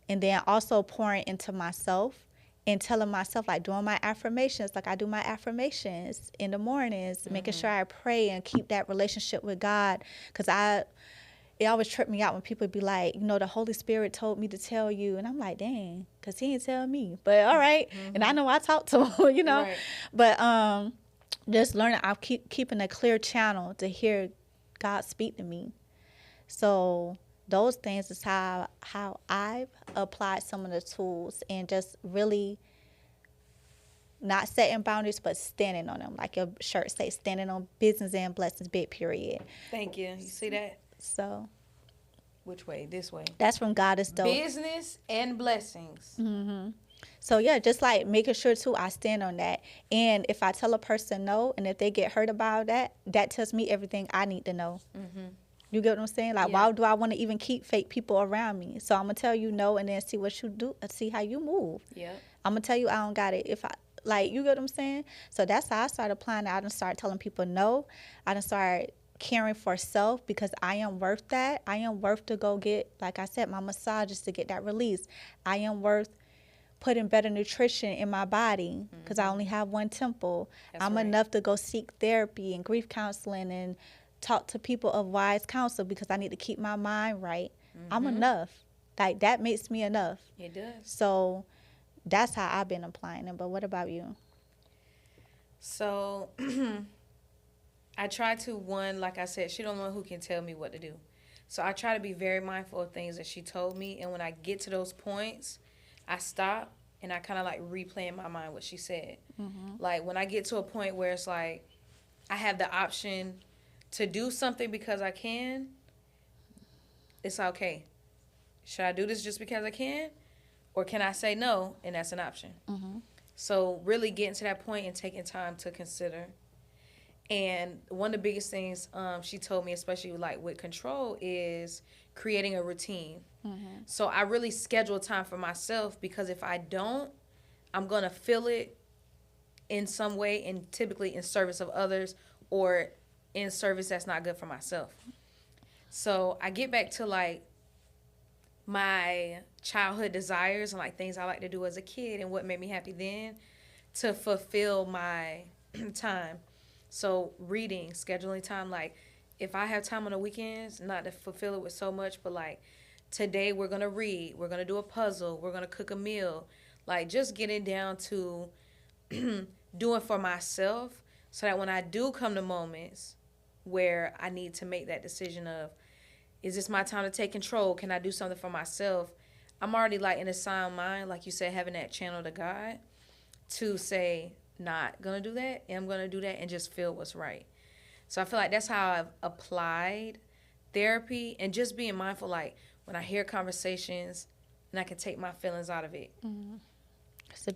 C: then also pouring into myself and telling myself, like, doing my affirmations, like I do my affirmations in the mornings, making sure I pray and keep that relationship with God. Because it always tripped me out when people be like, the Holy Spirit told me to tell you. And I'm like, dang, because he didn't tell me. But all right. And I know I talked to him, Right. But just learning, I'm keeping a clear channel to hear God speak to me. So those things is how I've applied some of the tools, and just really not setting boundaries, but standing on them. Like your shirt says, standing on business and blessings, big period.
B: Thank you. You see that?
C: So.
B: Which way? This way.
C: That's from God is dope.
B: Business and blessings.
C: So, yeah, just, like, making sure, too, I stand on that. And if I tell a person no, and if they get hurt about that, that tells me everything I need to know. You get what I'm saying? Like, why do I want to even keep fake people around me? So I'm gonna tell you no, and then see what you do, see how you move.
B: Yeah.
C: I'm gonna tell you I don't got it. If I like, you get what I'm saying? So that's how I started applying it. I done started telling people no. I done started caring for self because I am worth that. I am worth to go get, like I said, my massages to get that release. I am worth putting better nutrition in my body because I only have one temple. I'm enough to go seek therapy and grief counseling and talk to people of wise counsel because I need to keep my mind right. I'm enough. Like, that makes me enough.
B: It does.
C: So that's how I've been applying it. But what about you?
B: So I try to, like I said, she don't know who can tell me what to do. So I try to be very mindful of things that she told me. And when I get to those points, I stop and I kind of like replay in my mind what she said. Like, when I get to a point where it's like I have the option to do something because I can, it's okay. Should I do this just because I can? Or can I say no, and that's an option? So really getting to that point and taking time to consider. And one of the biggest things she told me, especially like with control, is creating a routine. So I really schedule time for myself because if I don't, I'm going to feel it in some way, and typically in service of others or in service that's not good for myself. So I get back to like my childhood desires and like things I like to do as a kid and what made me happy then to fulfill my time. So reading, scheduling time, like if I have time on the weekends, not to fulfill it with so much, but like today we're going to read, we're going to do a puzzle, we're going to cook a meal, like just getting down to doing for myself so that when I do come to moments where I need to make that decision of, is this my time to take control? Can I do something for myself? I'm already like in a sound mind, like you said, having that channel to God to say, not going to do that, and I'm going to do that and just feel what's right. So I feel like that's how I've applied therapy and just being mindful, like when I hear conversations and I can take my feelings out of it.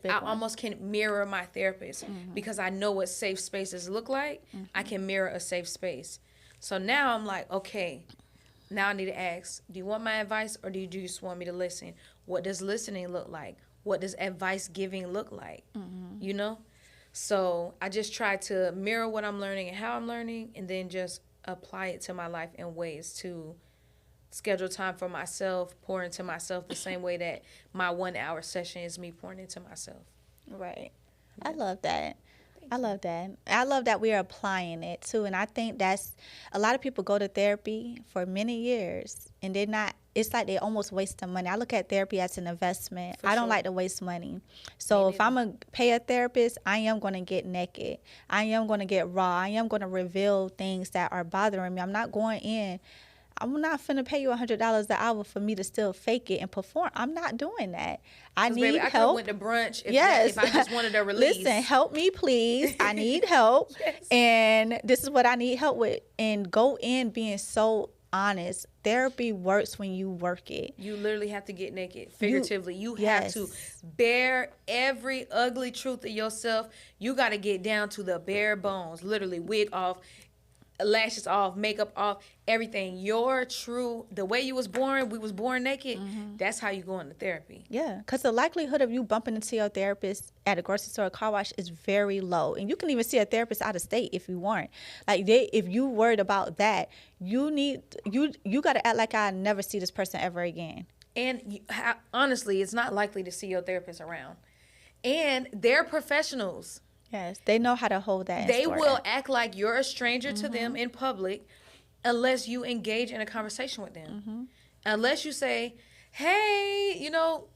B: I almost can mirror my therapist because I know what safe spaces look like. I can mirror a safe space. So now I'm like, okay, now I need to ask, do you want my advice or do you just want me to listen? What does listening look like? What does advice giving look like? You know? So I just try to mirror what I'm learning and how I'm learning and then just apply it to my life in ways to schedule time for myself, pour into myself the same way that my 1 hour session is me pouring into myself.
C: Right. I love that. I love that. I love that we are applying it too. And I think that's, a lot of people go to therapy for many years and they're not, it's like they almost waste the money. I look at therapy as an investment. I don't like to waste money. So if I'm going to pay a therapist, I am going to get naked. I am going to get raw. I am going to reveal things that are bothering me. I'm not going in. I'm not finna pay you $100 an hour for me to still fake it and perform. I'm not doing that. I need
B: baby,
C: help.
B: I could have went to brunch if I just wanted a release.
C: Listen, help me, please. I need help.
B: Yes.
C: And this is what I need help with. And go in being so honest. Therapy works when you work it.
B: You literally have to get naked, figuratively. You have to
C: Yes.
B: bear every ugly truth of yourself. You got to get down to the bare bones, literally wig off, lashes off, makeup off, everything. Your true, the way you was born, we was born naked, that's how you go into therapy.
C: Yeah, because the likelihood of you bumping into your therapist at a grocery store or car wash is very low. And you can even see a therapist out of state if you weren't. Like, if you worried about that, you got to act like I never see this person ever again.
B: And honestly, it's not likely to see your therapist around. And they're professionals.
C: Yes, they know how to hold that.
B: They will act like you're a stranger to them in public unless you engage in a conversation with them. Unless you say, hey,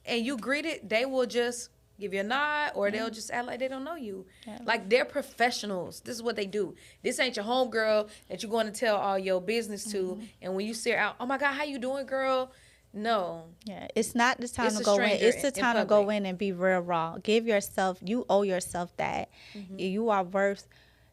B: and you greet it, they will just give you a nod or they'll just act like they don't know you. Yeah. Like, they're professionals. This is what they do. This ain't your homegirl that you're going to tell all your business to. And when you see her out, oh, my God, how you doing, girl? No.
C: Yeah, it's not the time to go in. It's the time to go in and be real raw. Give yourself, you owe yourself that. You are worth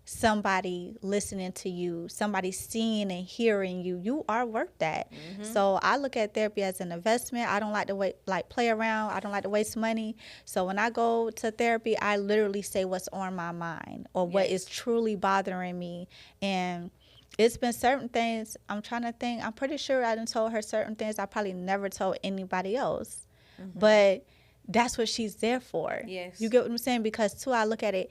C: somebody listening to you, somebody seeing and hearing you. You are worth that. So I look at therapy as an investment. I don't like to play around. I don't like to waste money. So when I go to therapy, I literally say what's on my mind or what is truly bothering me. And it's been certain things. I'm trying to think. I'm pretty sure I done told her certain things I probably never told anybody else. But that's what she's there for.
B: Yes.
C: You get what I'm saying? Because too, I look at it,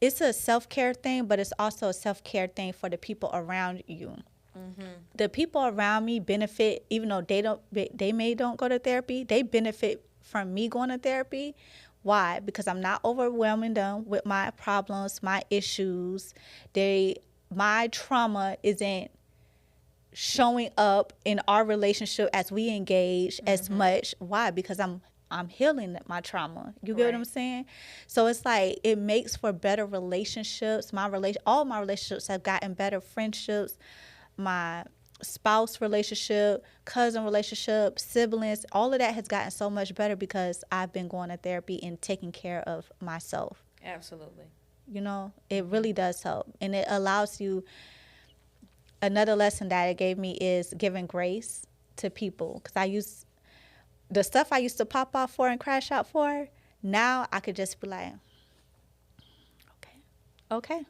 C: it's a self-care thing, but it's also a self-care thing for the people around you. The people around me benefit, even though they may don't go to therapy, they benefit from me going to therapy. Why? Because I'm not overwhelming them with my problems, my issues. My trauma isn't showing up in our relationship as we engage as much. Why? Because I'm healing my trauma. You get what I'm saying? So it's like it makes for better relationships. All my relationships have gotten better. Friendships, my spouse relationship, cousin relationship, siblings, all of that has gotten so much better because I've been going to therapy and taking care of myself.
B: Absolutely.
C: You know, it really does help. And it allows you, another lesson that it gave me is giving grace to people. Because the stuff I used to pop off for and crash out for, now I could just be like, okay.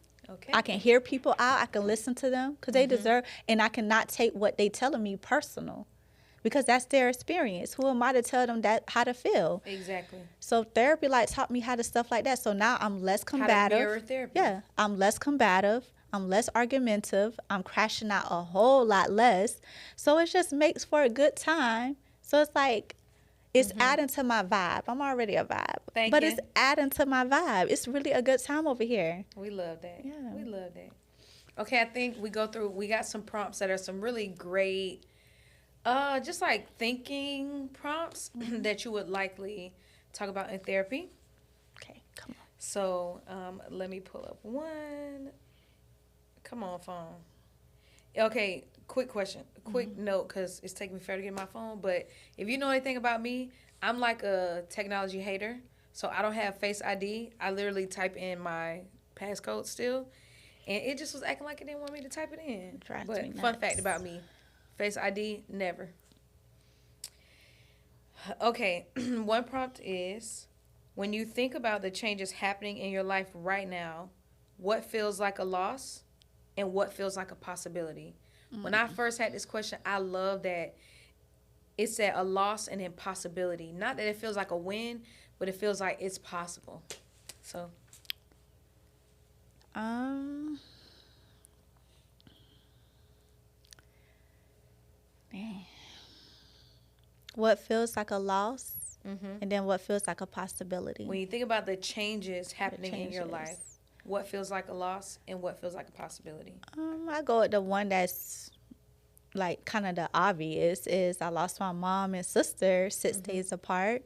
C: I can hear people out. I can listen to them because they deserve, and I cannot take what they telling me personal because that's their experience. Who am I to tell them how to feel?
B: Exactly.
C: So therapy taught me how to stuff like that. So now I'm less combative.
B: How to mirror therapy.
C: Yeah, I'm less combative. I'm less argumentative. I'm crashing out a whole lot less. So it just makes for a good time. So it's like, it's adding to my vibe. I'm already a vibe. But it's adding to my vibe. It's really a good time over here.
B: We love that.
C: Yeah.
B: We love that. Okay, I think we got some prompts that are some really great, just like thinking prompts that you would likely talk about in therapy.
C: Okay, come on.
B: So let me pull up one. Come on, phone. Okay, quick question. Quick note, because it's taking me forever to get my phone. But if you know anything about me, I'm like a technology hater. So I don't have Face ID. I literally type in my passcode still. And it just was acting like it didn't want me to type it in. But fun fact about me, Face ID, never. Okay, one prompt is, when you think about the changes happening in your life right now, what feels like a loss and what feels like a possibility? When I first had this question, I love that it said a loss and impossibility. Not that it feels like a win, but it feels like it's possible. So,
C: Man. What feels like a loss, and then what feels like a possibility.
B: when you think about the changes happening in your life, what feels like a loss and what feels like a possibility?
C: I go with the one that's like kind of the obvious is I lost my mom and sister 6 days apart.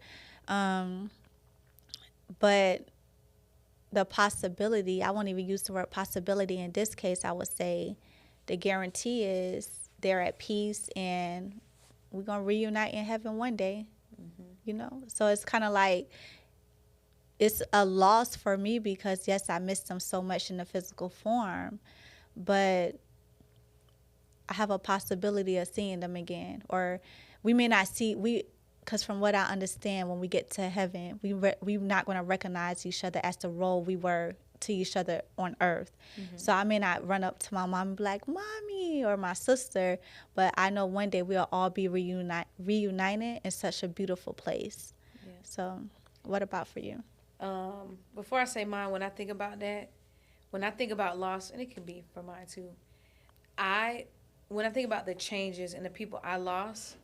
C: But the possibility, I won't even use the word possibility in this case. I would say the guarantee is they're at peace and we're going to reunite in heaven one day, you know? So it's kind of like, it's a loss for me because, yes, I miss them so much in the physical form, but I have a possibility of seeing them again. Or we may not because from what I understand, when we get to heaven, we're not going to recognize each other as the role we were to each other on earth. So I may not run up to my mom and be like, Mommy, or my sister, but I know one day we'll all be reunited in such a beautiful place. Yeah. So what about for you?
B: Before I say mine, when I think about that, when I think about loss, and it can be for mine too, when I think about the changes and the people I lost,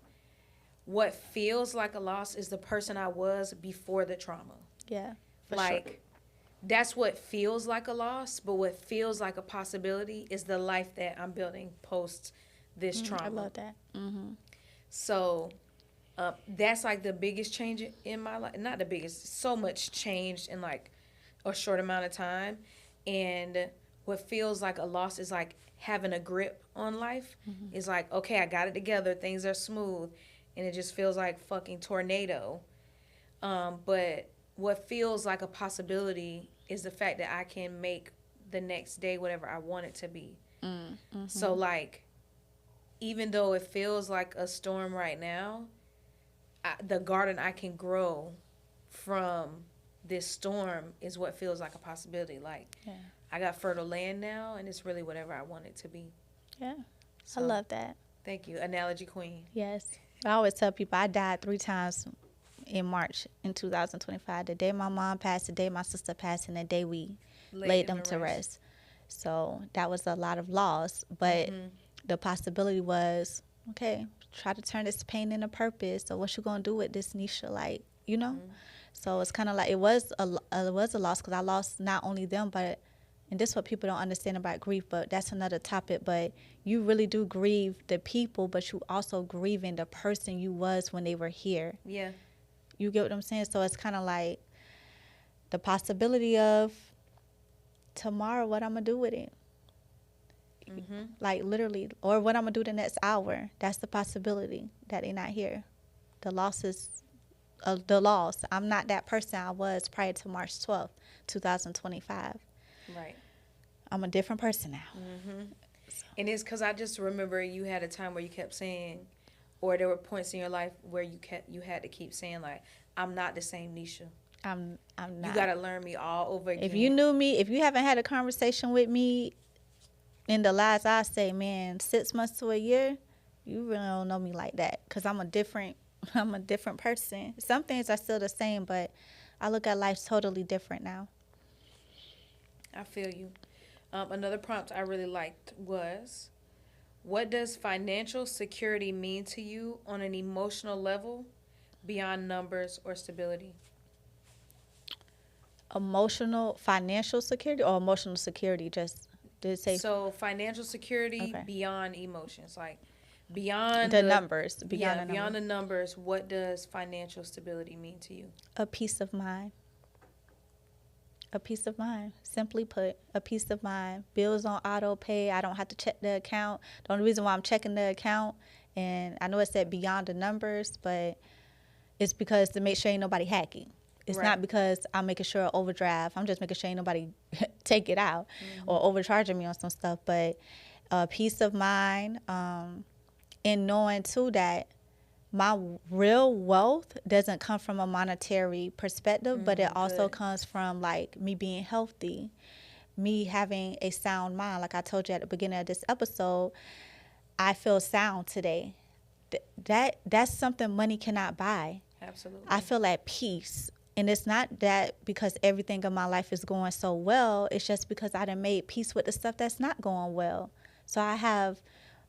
B: what feels like a loss is the person I was before the trauma.
C: Yeah, for
B: like,
C: sure.
B: That's what feels like a loss, but what feels like a possibility is the life that I'm building post this trauma.
C: I love that.
B: So that's like the biggest change in my life. Not the biggest, so much changed in like a short amount of time. And what feels like a loss is like having a grip on life. It's like, okay, I got it together. Things are smooth. And it just feels like fucking tornado. But what feels like a possibility is the fact that I can make the next day whatever I want it to be. So like, even though it feels like a storm right now, the garden I can grow from this storm is what feels like a possibility. Like, I got fertile land now, and it's really whatever I want it to be.
C: Yeah.
B: So,
C: I love that.
B: thank you, analogy queen.
C: Yes. I always tell people I died 3 times in March in 2025. The day my mom passed, the day my sister passed, and the day we laid them to rest. So that was a lot of loss. But the possibility was, okay, try to turn this pain into purpose. So what you gonna do with this, Necia? Like, you know? So it's kind of like it was a loss because I lost not only them, but and this is what people don't understand about grief, but that's another topic. But you really do grieve the people, but you also grieving the person you was when they were here.
B: Yeah.
C: You get what I'm saying? So it's kind of like the possibility of tomorrow, what I'm going to do with it. Like literally, or what I'm going to do the next hour. That's the possibility that they're not here. The loss is the loss. I'm not that person I was prior to March 12th, 2025.
B: Right.
C: I'm a different person now.
B: And it's because I just remember you had a time where you kept saying, or there were points in your life where you had to keep saying like, I'm not the same Necia.
C: I'm not.
B: You got to learn me all over again.
C: If you knew me, if you haven't had a conversation with me in the last, I say, man, 6 months to a year, you really don't know me like that because I'm a different person. Some things are still the same, but I look at life totally different now.
B: I feel you. Another prompt I really liked was, what does financial security mean to you on an emotional level beyond numbers or stability?
C: Financial security or emotional security? Just did it say?
B: So financial security
C: Okay.
B: beyond emotions, like beyond
C: the numbers.
B: Beyond the numbers, what does financial stability mean to you?
C: A peace of mind. A peace of mind. Simply put, a peace of mind. Bills on auto pay. I don't have to check the account. The only reason why I'm checking the account, and I know it said beyond the numbers, but it's because to make sure ain't nobody hacking. It's
B: Right.
C: not because I'm making sure overdraft. I'm just making sure ain't nobody take it out or overcharging me on some stuff. But peace of mind, and knowing too that my real wealth doesn't come from a monetary perspective, but it also comes from like me being healthy, me having a sound mind. Like I told you at the beginning of this episode, I feel sound today. That's something money cannot buy.
B: Absolutely.
C: I feel at peace. And it's not that because everything in my life is going so well. It's just because I done made peace with the stuff that's not going well. So I have,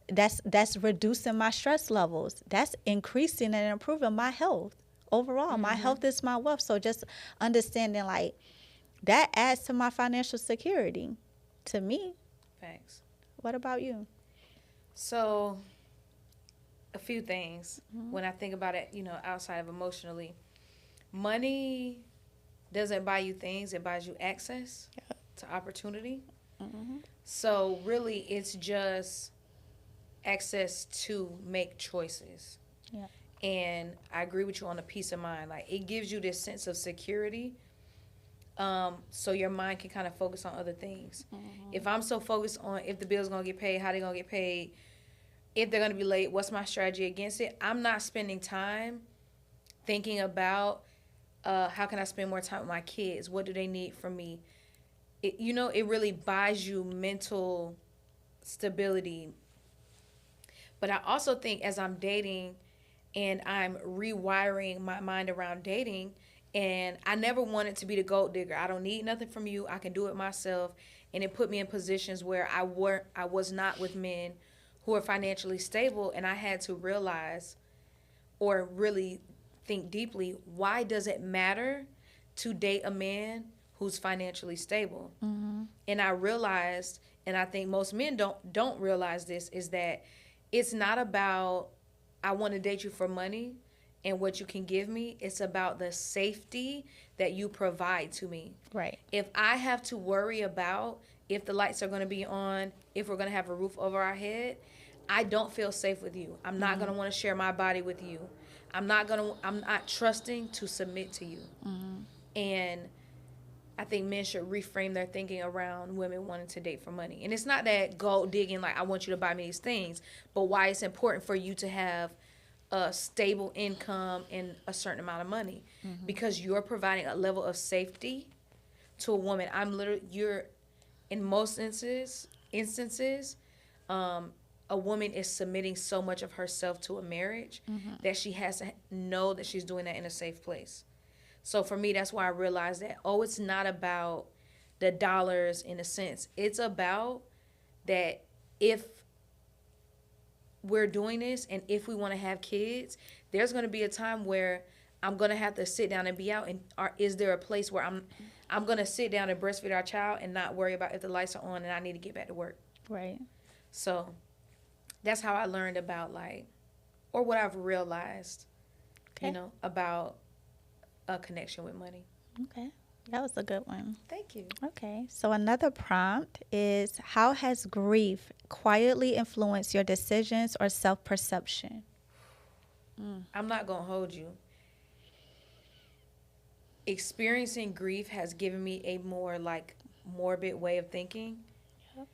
C: that's reducing my stress levels. That's increasing and improving my health overall. My health is my wealth. So just understanding like that adds to my financial security to me.
B: Facts.
C: What about you?
B: So a few things when I think about it, outside of emotionally. Money doesn't buy you things, it buys you access to opportunity. So really it's just access to make choices.
C: Yeah.
B: And I agree with you on the peace of mind. Like it gives you this sense of security. So your mind can kind of focus on other things. If I'm so focused on if the bill's gonna get paid, how they're gonna get paid, if they're gonna be late, what's my strategy against it, I'm not spending time thinking about how can I spend more time with my kids? What do they need from me? It really buys you mental stability. But I also think as I'm dating and I'm rewiring my mind around dating, and I never wanted to be the gold digger. I don't need nothing from you. I can do it myself. And it put me in positions where I was not with men who are financially stable, and I had to realize or really think deeply, why does it matter to date a man who's financially stable? And I realized, and I think most men don't realize this, is that it's not about I want to date you for money and what you can give me. It's about the safety that you provide to me.
C: Right.
B: If I have to worry about if the lights are going to be on, if we're going to have a roof over our head, I don't feel safe with you. I'm not going to want to share my body with you. I'm not trusting to submit to you. And I think men should reframe their thinking around women wanting to date for money. And it's not that gold digging, like I want you to buy me these things, but why it's important for you to have a stable income and a certain amount of money. Because you're providing a level of safety to a woman. You're in most instances, a woman is submitting so much of herself to a marriage that she has to know that she's doing that in a safe place. So for me, that's why I realized that, it's not about the dollars in a sense. It's about that if we're doing this and if we want to have kids, there's going to be a time where I'm going to have to sit down and be out. And is there a place where I'm going to sit down and breastfeed our child and not worry about if the lights are on and I need to get back to work?
C: Right.
B: So that's how I learned about or what I've realized, about a connection with money.
C: Okay. That was a good one.
B: Thank you.
C: Okay. So another prompt is, how has grief quietly influenced your decisions or self-perception?
B: I'm not going to hold you. Experiencing grief has given me a more morbid way of thinking. Yep.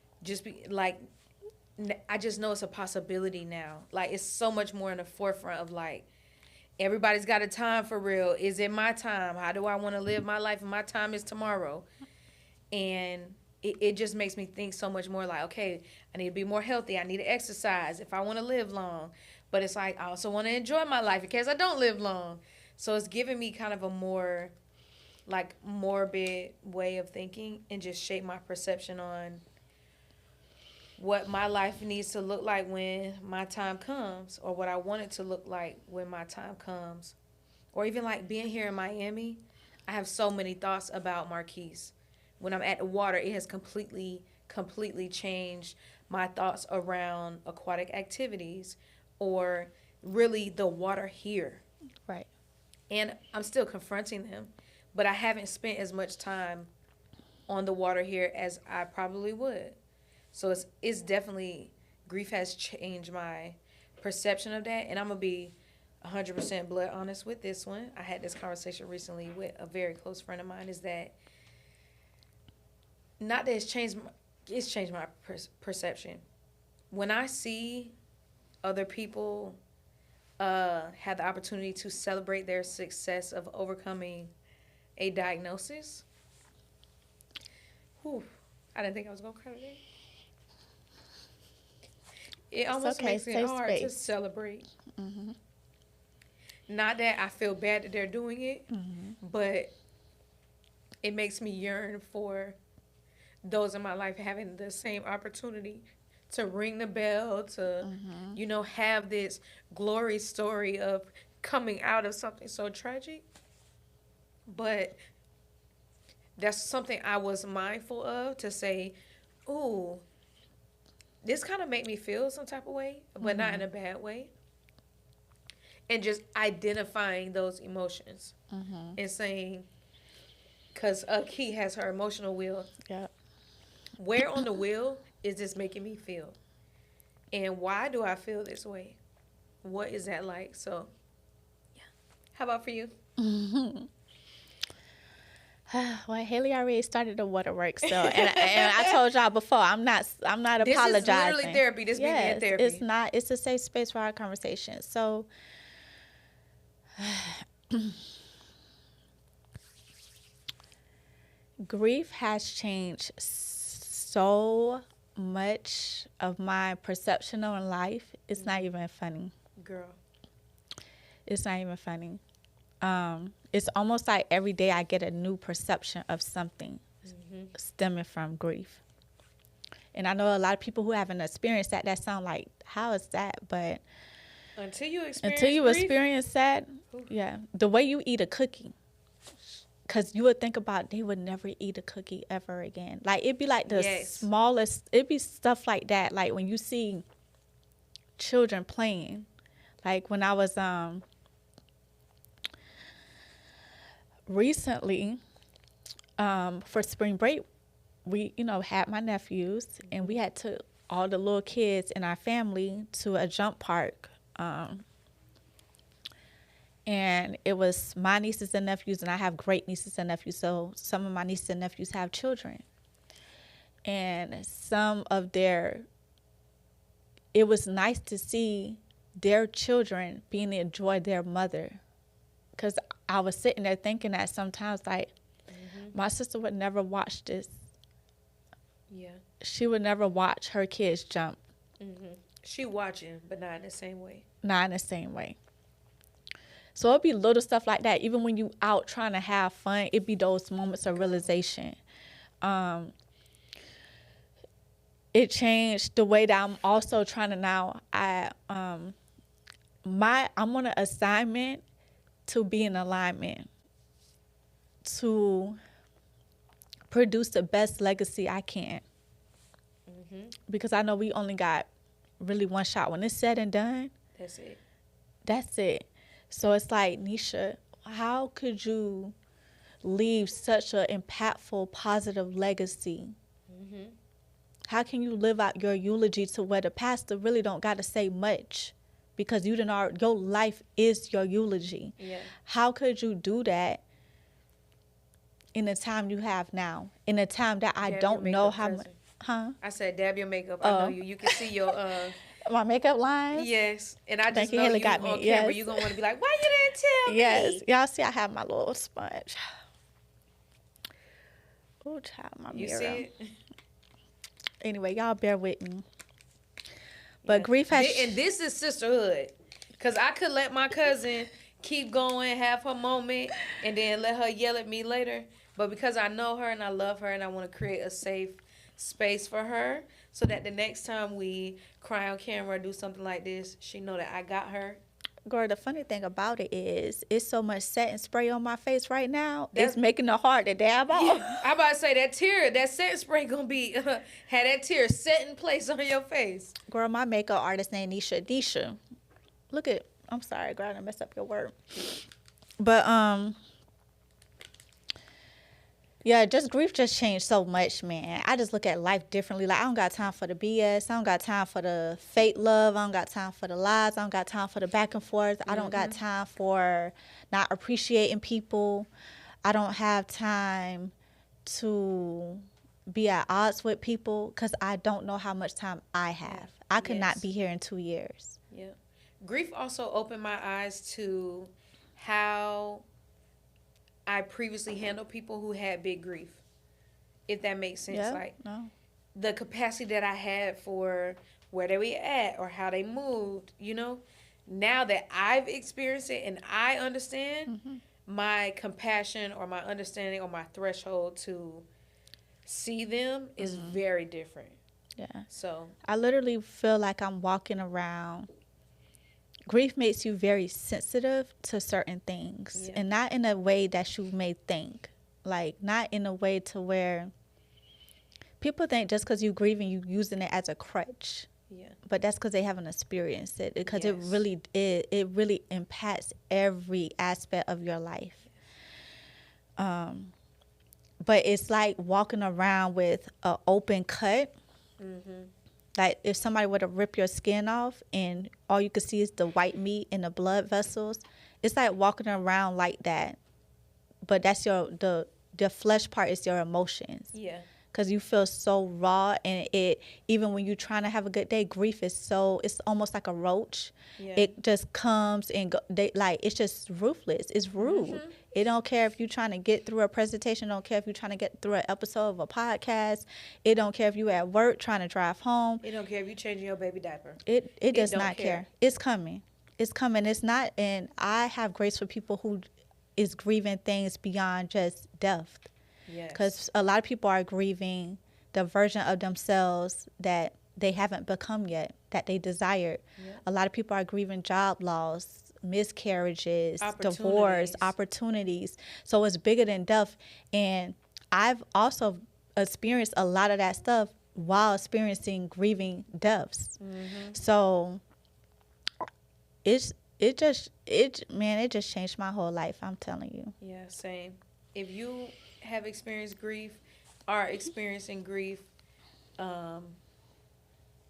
B: I just know it's a possibility now. It's so much more in the forefront of everybody's got a time for real. Is it my time? How do I want to live my life? And my time is tomorrow. And it just makes me think so much more okay, I need to be more healthy. I need to exercise if I want to live long. But it's I also want to enjoy my life in case I don't live long. So it's giving me kind of a more morbid way of thinking and just shape my perception on what my life needs to look like when my time comes, or what I want it to look like when my time comes. Or even being here in Miami, I have so many thoughts about Marquise. When I'm at the water, it has completely changed my thoughts around aquatic activities or really the water here.
C: Right. And
B: I'm still confronting them, but I haven't spent as much time on the water here as I probably would. So it's definitely, grief has changed my perception of that. And I'm going to be 100% blood honest with this one. I had this conversation recently with a very close friend of mine, is that not that it's changed my perception. When I see other people have the opportunity to celebrate their success of overcoming a diagnosis, I didn't think I was going to cry today. It almost makes it hard to celebrate. Mm-hmm. Not that I feel bad that they're doing it, but it makes me yearn for those in my life having the same opportunity to ring the bell, to, have this glory story of coming out of something so tragic. But that's something I was mindful of, to say, ooh, this kind of made me feel some type of way, but not in a bad way. And just identifying those emotions and saying, because Key has her emotional wheel.
C: Yeah.
B: Where on the wheel is this making me feel? And why do I feel this way? What is that like? So, yeah. How about for you?
C: Well, Hailey already started the waterworks, so and I told y'all before, I'm not apologizing.
B: This is literally therapy. This be in therapy.
C: It's not. It's a safe space for our conversation. So, grief has changed so much of my perception on life. It's not even funny.
B: Girl.
C: It's not even funny. It's almost like every day I get a new perception of something stemming from grief. And I know a lot of people who haven't experienced that sound like, how is that? But
B: until you
C: experience that, yeah, the way you eat a cookie. Because you would think about, they would never eat a cookie ever again. It'd be like the smallest, it'd be stuff like that. Like when you see children playing. Like when I was recently, for spring break, we, had my nephews, and we had took all the little kids in our family to a jump park. And it was my nieces and nephews, and I have great nieces and nephews, so some of my nieces and nephews have children. And it was nice to see their children being to enjoy their mother. Because I was sitting there thinking that sometimes, my sister would never watch this.
B: Yeah.
C: She would never watch her kids jump.
B: She watching, but not in the same way.
C: Not in the same way. So it'd be little stuff like that. Even when you out trying to have fun, it'd be those moments of realization. It changed the way that I'm also trying to now. I'm on an assignment to be in alignment, to produce the best legacy I can. Because I know we only got really one shot. When it's said and done, that's it. So it's like, Necia, how could you leave such an impactful, positive legacy? How can you live out your eulogy to where the pastor really don't got to say much? Because your life is your eulogy.
B: Yeah.
C: How could you do that in the time you have now? In a time that I don't know how much. Huh?
B: I said, dab your makeup. I know you. You can see your
C: my makeup lines.
B: Yes, and I just
C: Thank you,
B: know
C: Hailey
B: you
C: got me.
B: on camera.
C: Yes.
B: You gonna want to be like, why you didn't tell me?
C: Yes, y'all see, I have my little sponge. Oh, child, my
B: You
C: mirror.
B: see it?
C: Anyway, y'all bear with me. But grief has.
B: And this is sisterhood, cause I could let my cousin keep going, have her moment, and then let her yell at me later. But because I know her and I love her and I want to create a safe space for her, so that the next time we cry on camera or do something like this, she know that I got her.
C: Girl, the funny thing about it is, it's so much setting spray on my face right now. It's making it hard to dab off.
B: Yeah, I about to say that setting spray gonna be had that tear set in place on your face.
C: Girl, my makeup artist named Necia. Look at, I'm sorry, girl, I messed up your word. But yeah, just grief just changed so much, man. I just look at life differently. Like, I don't got time for the BS. I don't got time for the fake love. I don't got time for the lies. I don't got time for the back and forth. I don't got time for not appreciating people. I don't have time to be at odds with people because I don't know how much time I have. I could not be here in 2 years.
B: Yeah. Grief also opened my eyes to how I previously handled people who had big grief, if that makes sense.
C: Yeah,
B: like
C: no.
B: the capacity that I had for where they were at or how they moved, you know, now that I've experienced it and I understand, my compassion or my understanding or my threshold to see them is very different.
C: Yeah.
B: So
C: I literally feel like I'm walking around. Grief makes you very sensitive to certain things, and not in a way that you may think. Like, not in a way to where people think just because you're grieving, you using it as a crutch. Yeah. But that's because they haven't experienced it. Because it really impacts every aspect of your life. But it's like walking around with an open cut. Like, if somebody were to rip your skin off and all you could see is the white meat and the blood vessels, it's like walking around like that. But that's the flesh part is your emotions. Yeah. Because you feel so raw, and even when you're trying to have a good day, grief is it's almost like a roach. Yeah. It just comes and it's just ruthless. It's rude. It don't care if you're trying to get through a presentation. Don't care if you're trying to get through an episode of a podcast. It don't care if you at work trying to drive home.
B: It don't care if you changing your baby diaper.
C: It does not care. It's coming. It's coming. It's not. And I have grace for people who is grieving things beyond just death. Because a lot of people are grieving the version of themselves that they haven't become yet, that they desired. A lot of people are grieving job loss, miscarriages, divorce, opportunities. So it's bigger than death. And I've also experienced a lot of that stuff while experiencing grieving deaths. So it just changed my whole life, I'm telling you.
B: Yeah, same. If you have experienced grief, are experiencing grief,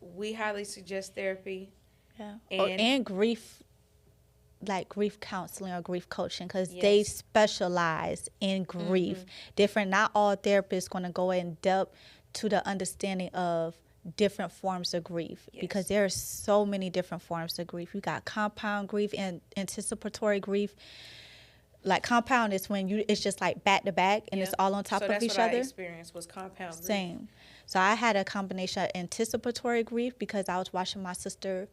B: we highly suggest therapy.
C: Yeah. And grief, like grief counseling or grief coaching, because they specialize in grief. Different. Not all therapists going to go in depth to the understanding of different forms of grief, because there are so many different forms of grief. You got compound grief and anticipatory grief. Like compound is when it's just like back to back and it's all on top of each
B: So that's what
C: other.
B: I experienced was compound grief.
C: Same. So I had a combination of anticipatory grief because I was watching my sister,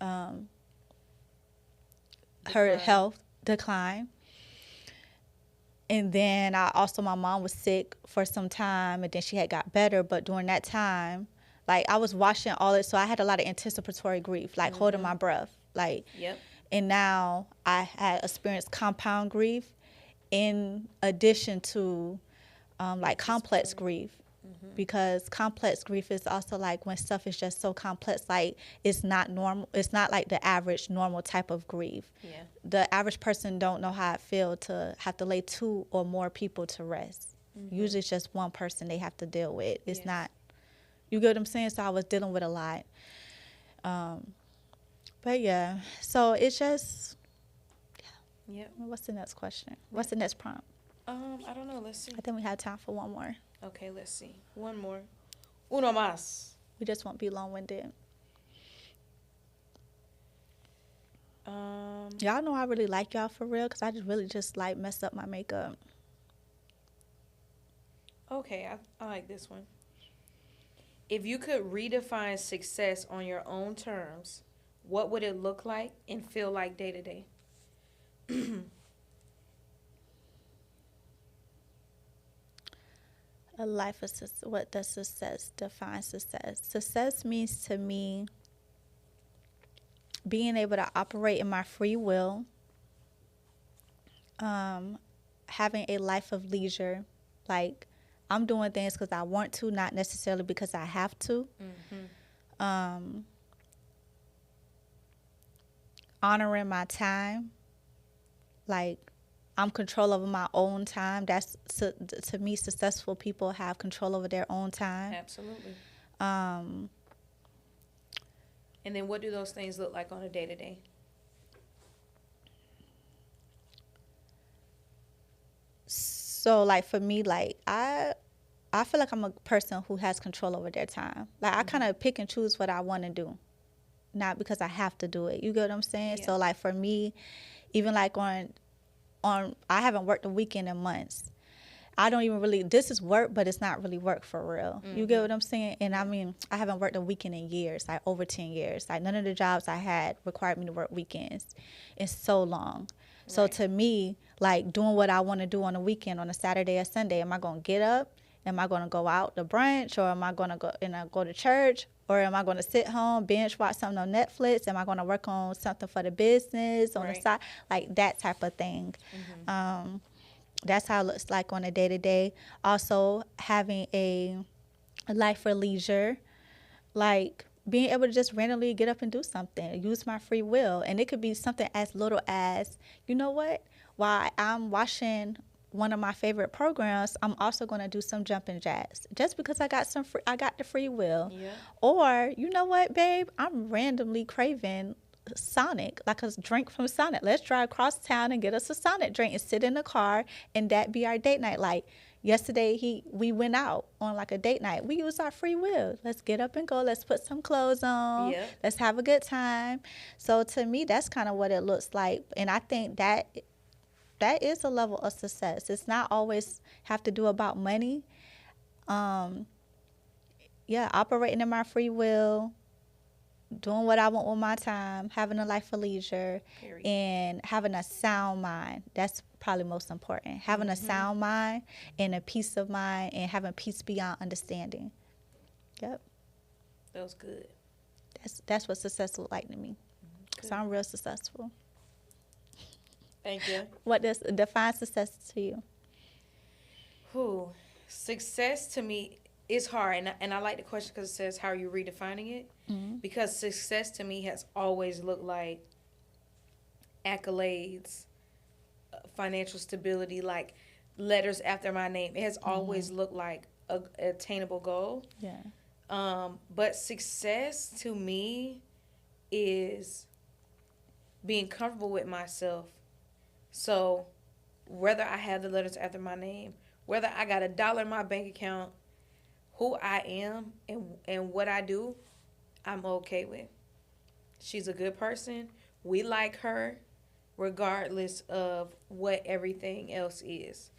C: her health decline. And then my mom was sick for some time and then she had got better. But during that time, like I was watching all it. So I had a lot of anticipatory grief, like holding my breath. Like, and now I had experienced compound grief in addition to like complex grief. Because complex grief is also like when stuff is just so complex, like it's not normal. It's not like the average normal type of grief. The average person don't know how it feels to have to lay 2 or more people to rest. Usually it's just one person they have to deal with. It's not, you get what I'm saying? So I was dealing with a lot. But yeah, so it's just, what's the next question? What's the next prompt?
B: I don't know. Let's see.
C: I think we have time for one more.
B: Okay, let's see. One more. Uno más.
C: We just won't be long-winded. Y'all know I really like y'all for real because I just really just like mess up my makeup.
B: Okay, I like this one. If you could redefine success on your own terms, what would it look like and feel like day to day?
C: A life of success. What does success define success? Success means to me being able to operate in my free will, having a life of leisure, like I'm doing things because I want to, not necessarily because I have to. Honoring my time, like I'm control over my own time. That's to me, successful people have control over their own time.
B: Absolutely. And then what do those things look like on a day to day?
C: So like for me, like I feel like I'm a person who has control over their time. Like I kind of pick and choose what I want to do, not because I have to do it. You get what I'm saying? So like for me, even like on I haven't worked a weekend in months. I don't even really, this is work, but it's not really work for real. You get what I'm saying? And I mean, I haven't worked a weekend in years, like over 10 years. Like none of the jobs I had required me to work weekends. It's so long. So to me, like doing what I want to do on a weekend, on a Saturday or Sunday, am I going to get up? Am I going to go out to brunch? Or am I going to go to church? Or am I going to sit home, binge watch something on Netflix? Am I going to work on something for the business on the side? Like that type of thing. That's how it looks like on a day-to-day. Also, having a life for leisure, like being able to just randomly get up and do something, use my free will. And it could be something as little as, you know what, while I'm watching one of my favorite programs, I'm also going to do some jumping jacks just because I got the free will. Or, you know what, babe, I'm randomly craving Sonic, like a drink from Sonic. Let's drive across town and get us a Sonic drink and sit in the car and that be our date night. Like yesterday we went out on like a date night. We used our free will. Let's get up and go. Let's put some clothes on. Let's have a good time. So to me, that's kind of what it looks like. And I think that is a level of success. It's not always have to do about money. Operating in my free will, doing what I want with my time, having a life of leisure, and having a sound mind. That's probably most important. Having a sound mind and a peace of mind and having peace beyond understanding. Yep.
B: That was good.
C: That's what success look like to me. So I'm real successful.
B: Thank you.
C: What does define success to you?
B: Success to me is hard, and I like the question because it says how are you redefining it? Because success to me has always looked like accolades, financial stability, like letters after my name. It has always looked like a attainable goal. But success to me is being comfortable with myself. So whether I have the letters after my name, whether I got $1 in my bank account, who I am and what I do, I'm okay with. She's a good person. We like her. regardless of what everything else is.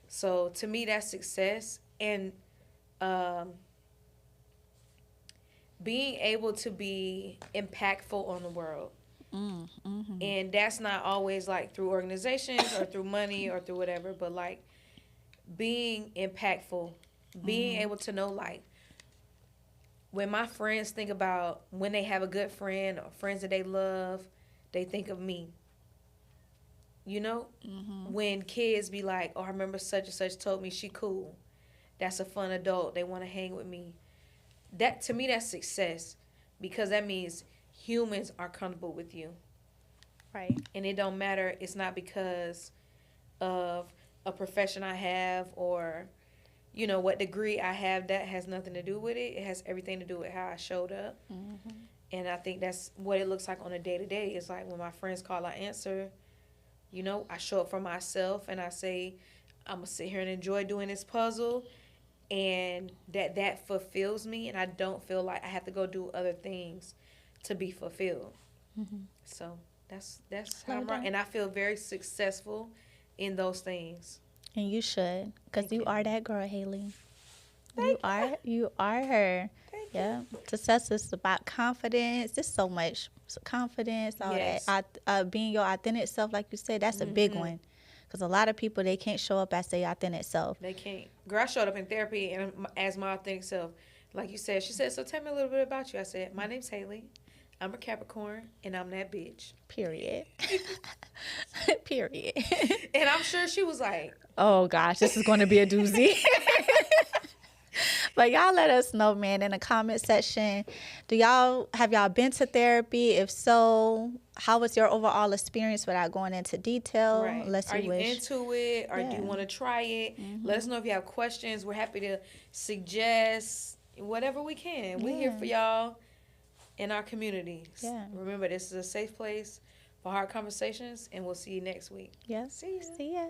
B: So to me, that's success. And being able to be impactful on the world. And that's not always like through organizations or through money or through whatever, but like being impactful, being able to know, like, when my friends think about when they have a good friend or friends that they love, they think of me. You know? When kids be like, oh, I remember such and such told me she cool. That's a fun adult. They want to hang with me. That, to me, that's success, because that means humans are comfortable with you.
C: Right.
B: And it don't matter. It's not because of a profession I have or, you know, what degree I have. That has nothing to do with it. It has everything to do with how I showed up. And I think that's what it looks like on a day-to-day. It's like when my friends call, I answer. You know, I show up for myself and I say, I'm going to sit here and enjoy doing this puzzle. And that fulfills me. And I don't feel like I have to go do other things to be fulfilled. So that's how I'm right. And I feel very successful in those things.
C: And you should, because you are that girl, Hailey. You are her.
B: Thank
C: Yeah. Success is about confidence. There's so much confidence, all that. Being your authentic self, like you said, that's a big one. Because a lot of people, they can't show up as their authentic self.
B: They can't. Girl, I showed up in therapy and as my authentic self. Like you said, she said, so tell me a little bit about you. I said, my name's Hailey. I'm a Capricorn, and I'm that bitch.
C: Period. Period.
B: And I'm sure she was like,
C: oh, gosh, this is going to be a doozy. But y'all let us know, man, in the comment section. Have y'all been to therapy? If so, how was your overall experience without going into detail?
B: right.
C: Unless
B: Are
C: you
B: you
C: wish.
B: into it, or do you want to try it? Let us know if you have questions. We're happy to suggest whatever we can. We're here for y'all in our communities.
C: Yeah.
B: Remember, this is a safe place for hard conversations, and we'll see you next week.
C: Yeah.
B: See ya.
C: See ya.